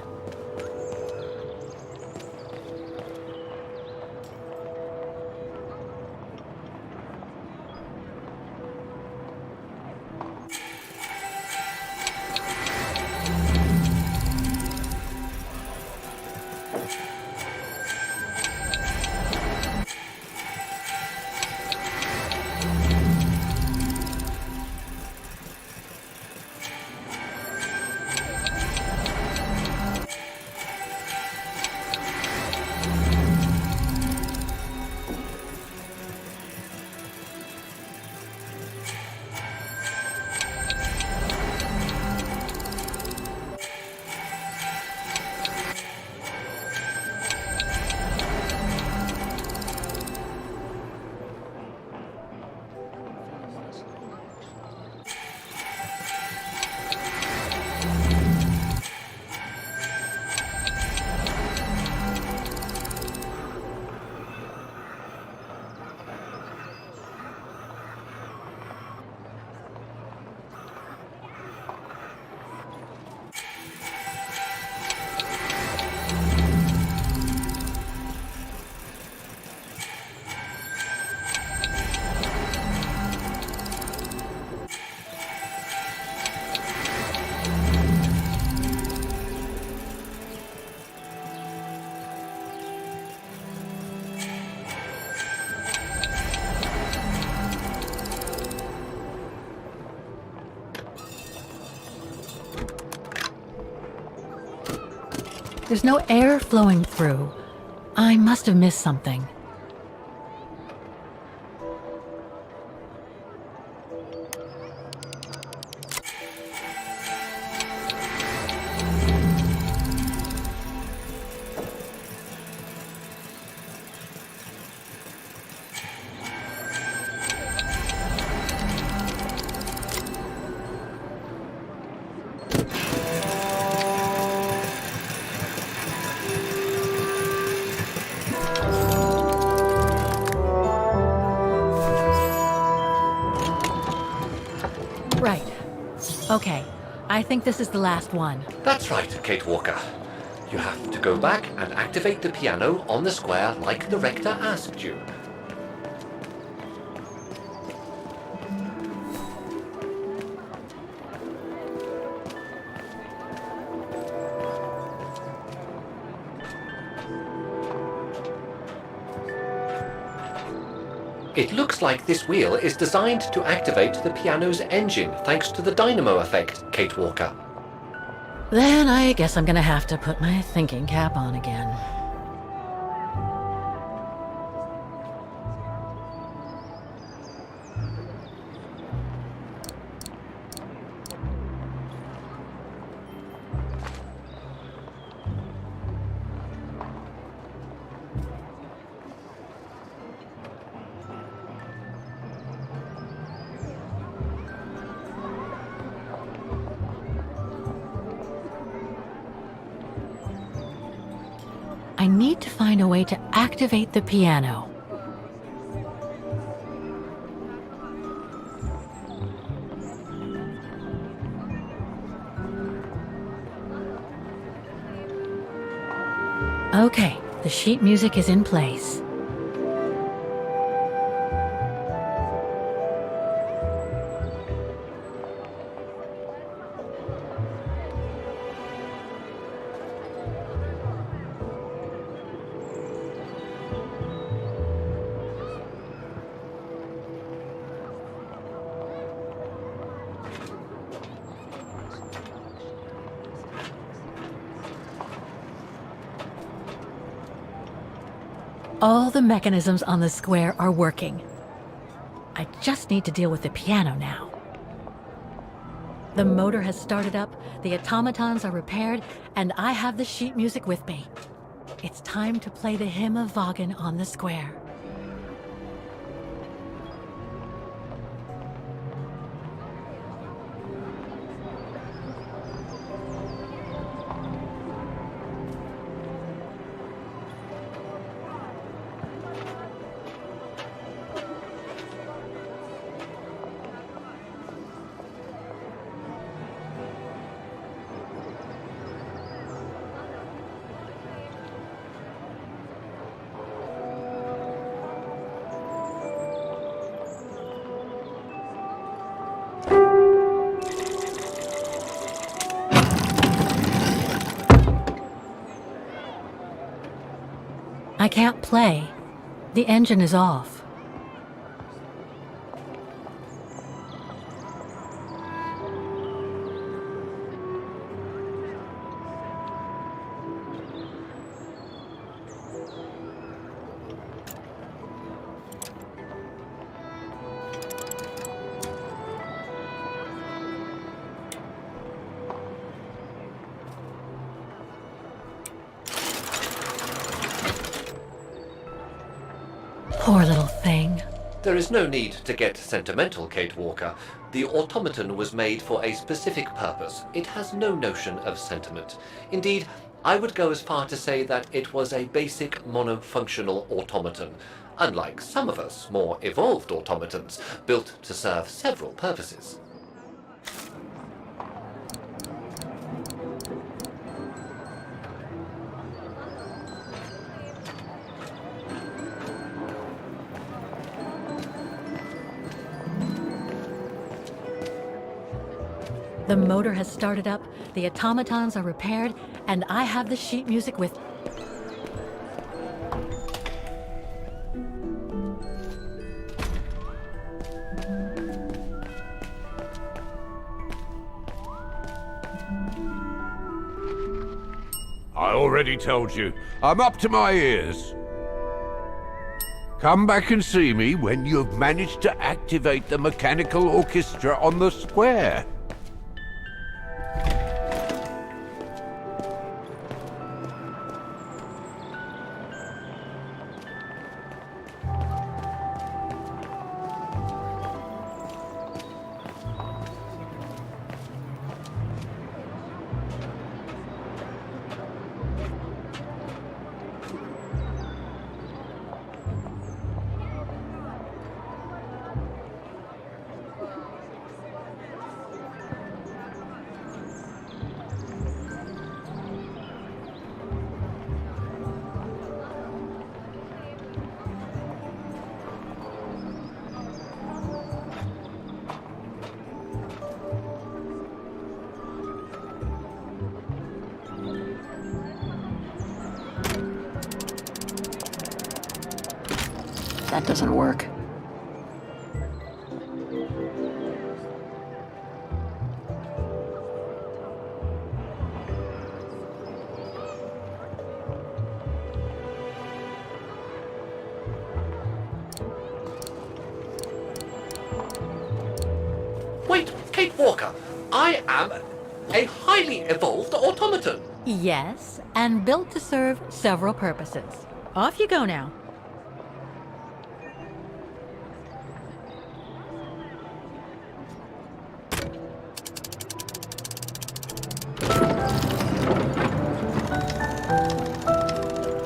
There's no air flowing through. I must have missed something. Right. Okay. I think this is the last one. That's right, Kate Walker. You have to go back and activate the piano on the square like the rector asked you. It looks like this wheel is designed to activate the piano's engine thanks to the dynamo effect, Kate Walker. Then I guess I'm gonna have to put my thinking cap on again. I need to find a way to activate the piano. Okay, the sheet music is in place. All the mechanisms on the square are working. I just need to deal with the piano now. The motor has started up, the automatons are repaired, and I have the sheet music with me. It's time to play the hymn of Wagen on the square. I can't play. The engine is off. Poor little thing. There is no need to get sentimental, Kate Walker. The automaton was made for a specific purpose. It has no notion of sentiment. Indeed, I would go as far to say that it was a basic monofunctional automaton, unlike some of us more evolved automatons, built to serve several purposes. The motor has started up, the automatons are repaired, and I have the sheet music with... I already told you, I'm up to my ears. Come back and see me when you've managed to activate the mechanical orchestra on the square. That doesn't work. Wait, Kate Walker, I am a highly evolved automaton. Yes, and built to serve several purposes. Off you go now.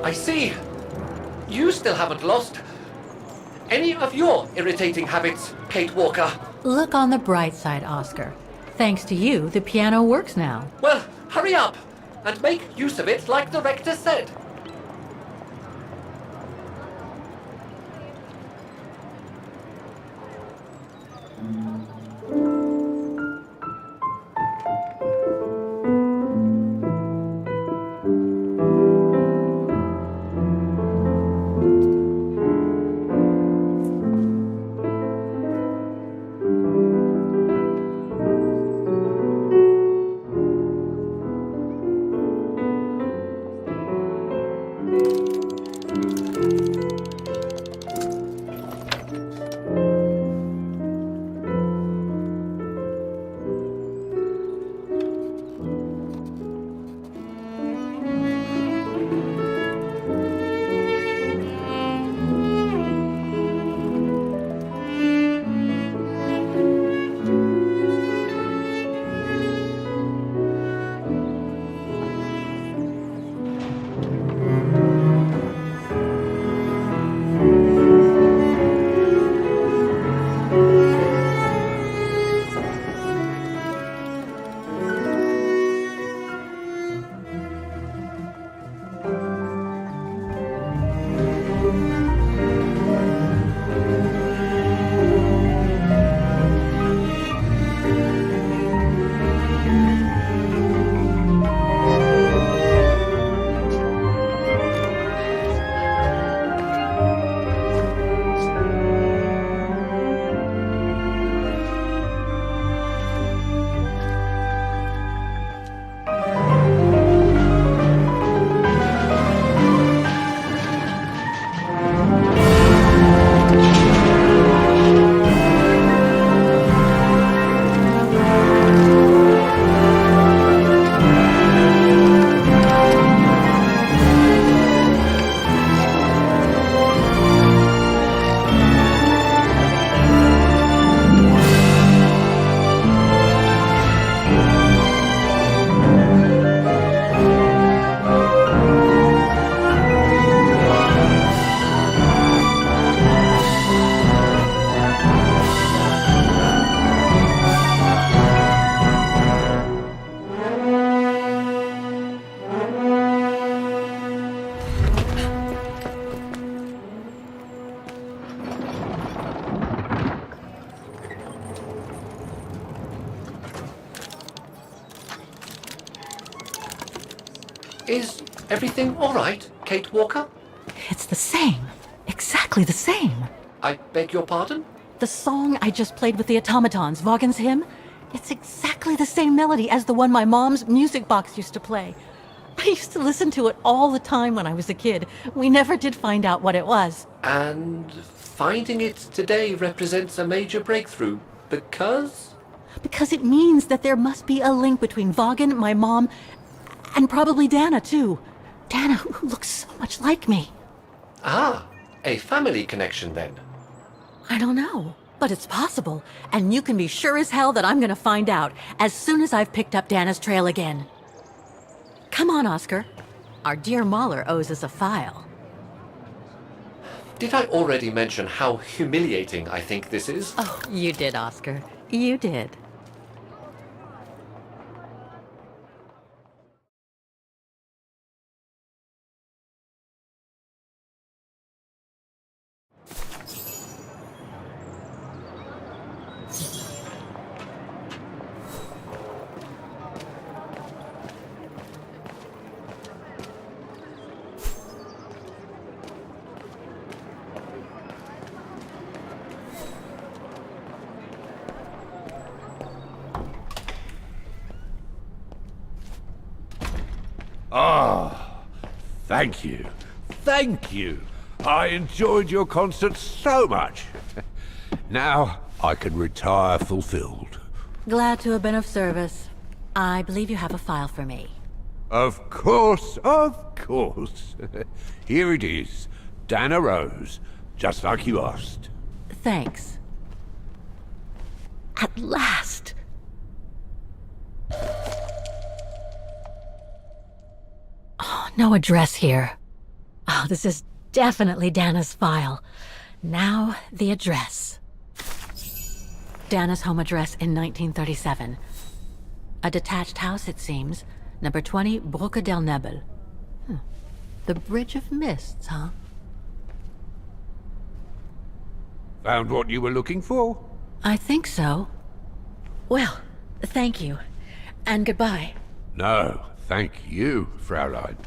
I see. You still haven't lost any of your irritating habits, Kate Walker. Look on the bright side, Oscar. Thanks to you, the piano works now. Well, hurry up and make use of it like the rector said. Is everything all right, Kate Walker? It's the same. Exactly the same. I beg your pardon? The song I just played with the automatons, Vaughan's hymn, it's exactly the same melody as the one my mom's music box used to play. I used to listen to it all the time when I was a kid. We never did find out what it was. And finding it today represents a major breakthrough, because? Because it means that there must be a link between Vaughan, my mom, and probably Dana, too. Dana, who looks so much like me. Ah, a family connection then. I don't know, but it's possible. And you can be sure as hell that I'm gonna find out as soon as I've picked up Dana's trail again. Come on, Oscar. Our dear Mahler owes us a file. Did I already mention how humiliating I think this is? Oh, you did, Oscar. You did. Ah, thank you. Thank you. I enjoyed your concert so much. Now I can retire fulfilled. Glad to have been of service. I believe you have a file for me. Of course, of course. Here it is. Dana Rose, just like you asked. Thanks. At last! Oh, no address here. Oh, this is definitely Dana's file. Now, the address. Dana's home address in 1937. A detached house, it seems. Number 20, Brücke der Nebel. The Bridge of Mists, huh? Found what you were looking for? I think so. Well, thank you. And goodbye. No, thank you, Fraulein.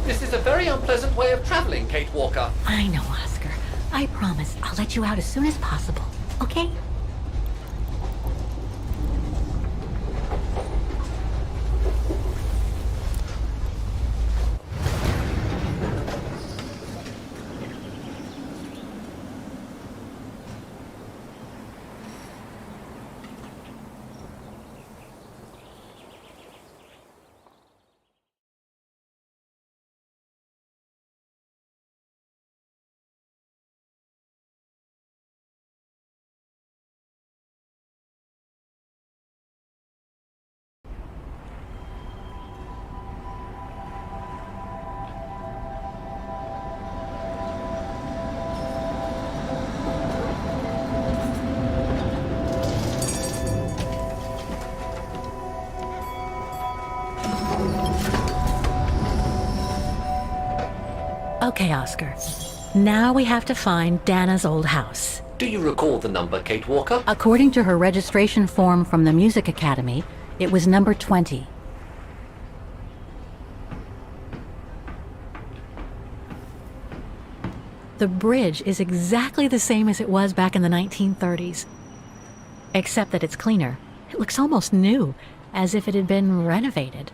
This is a very unpleasant way of traveling, Kate Walker. I know, Oscar. I promise I'll let you out as soon as possible, okay? Okay, Oscar. Now we have to find Dana's old house. Do you recall the number, Kate Walker? According to her registration form from the Music Academy, it was number 20. The bridge is exactly the same as it was back in the 1930s. Except that it's cleaner. It looks almost new, as if it had been renovated.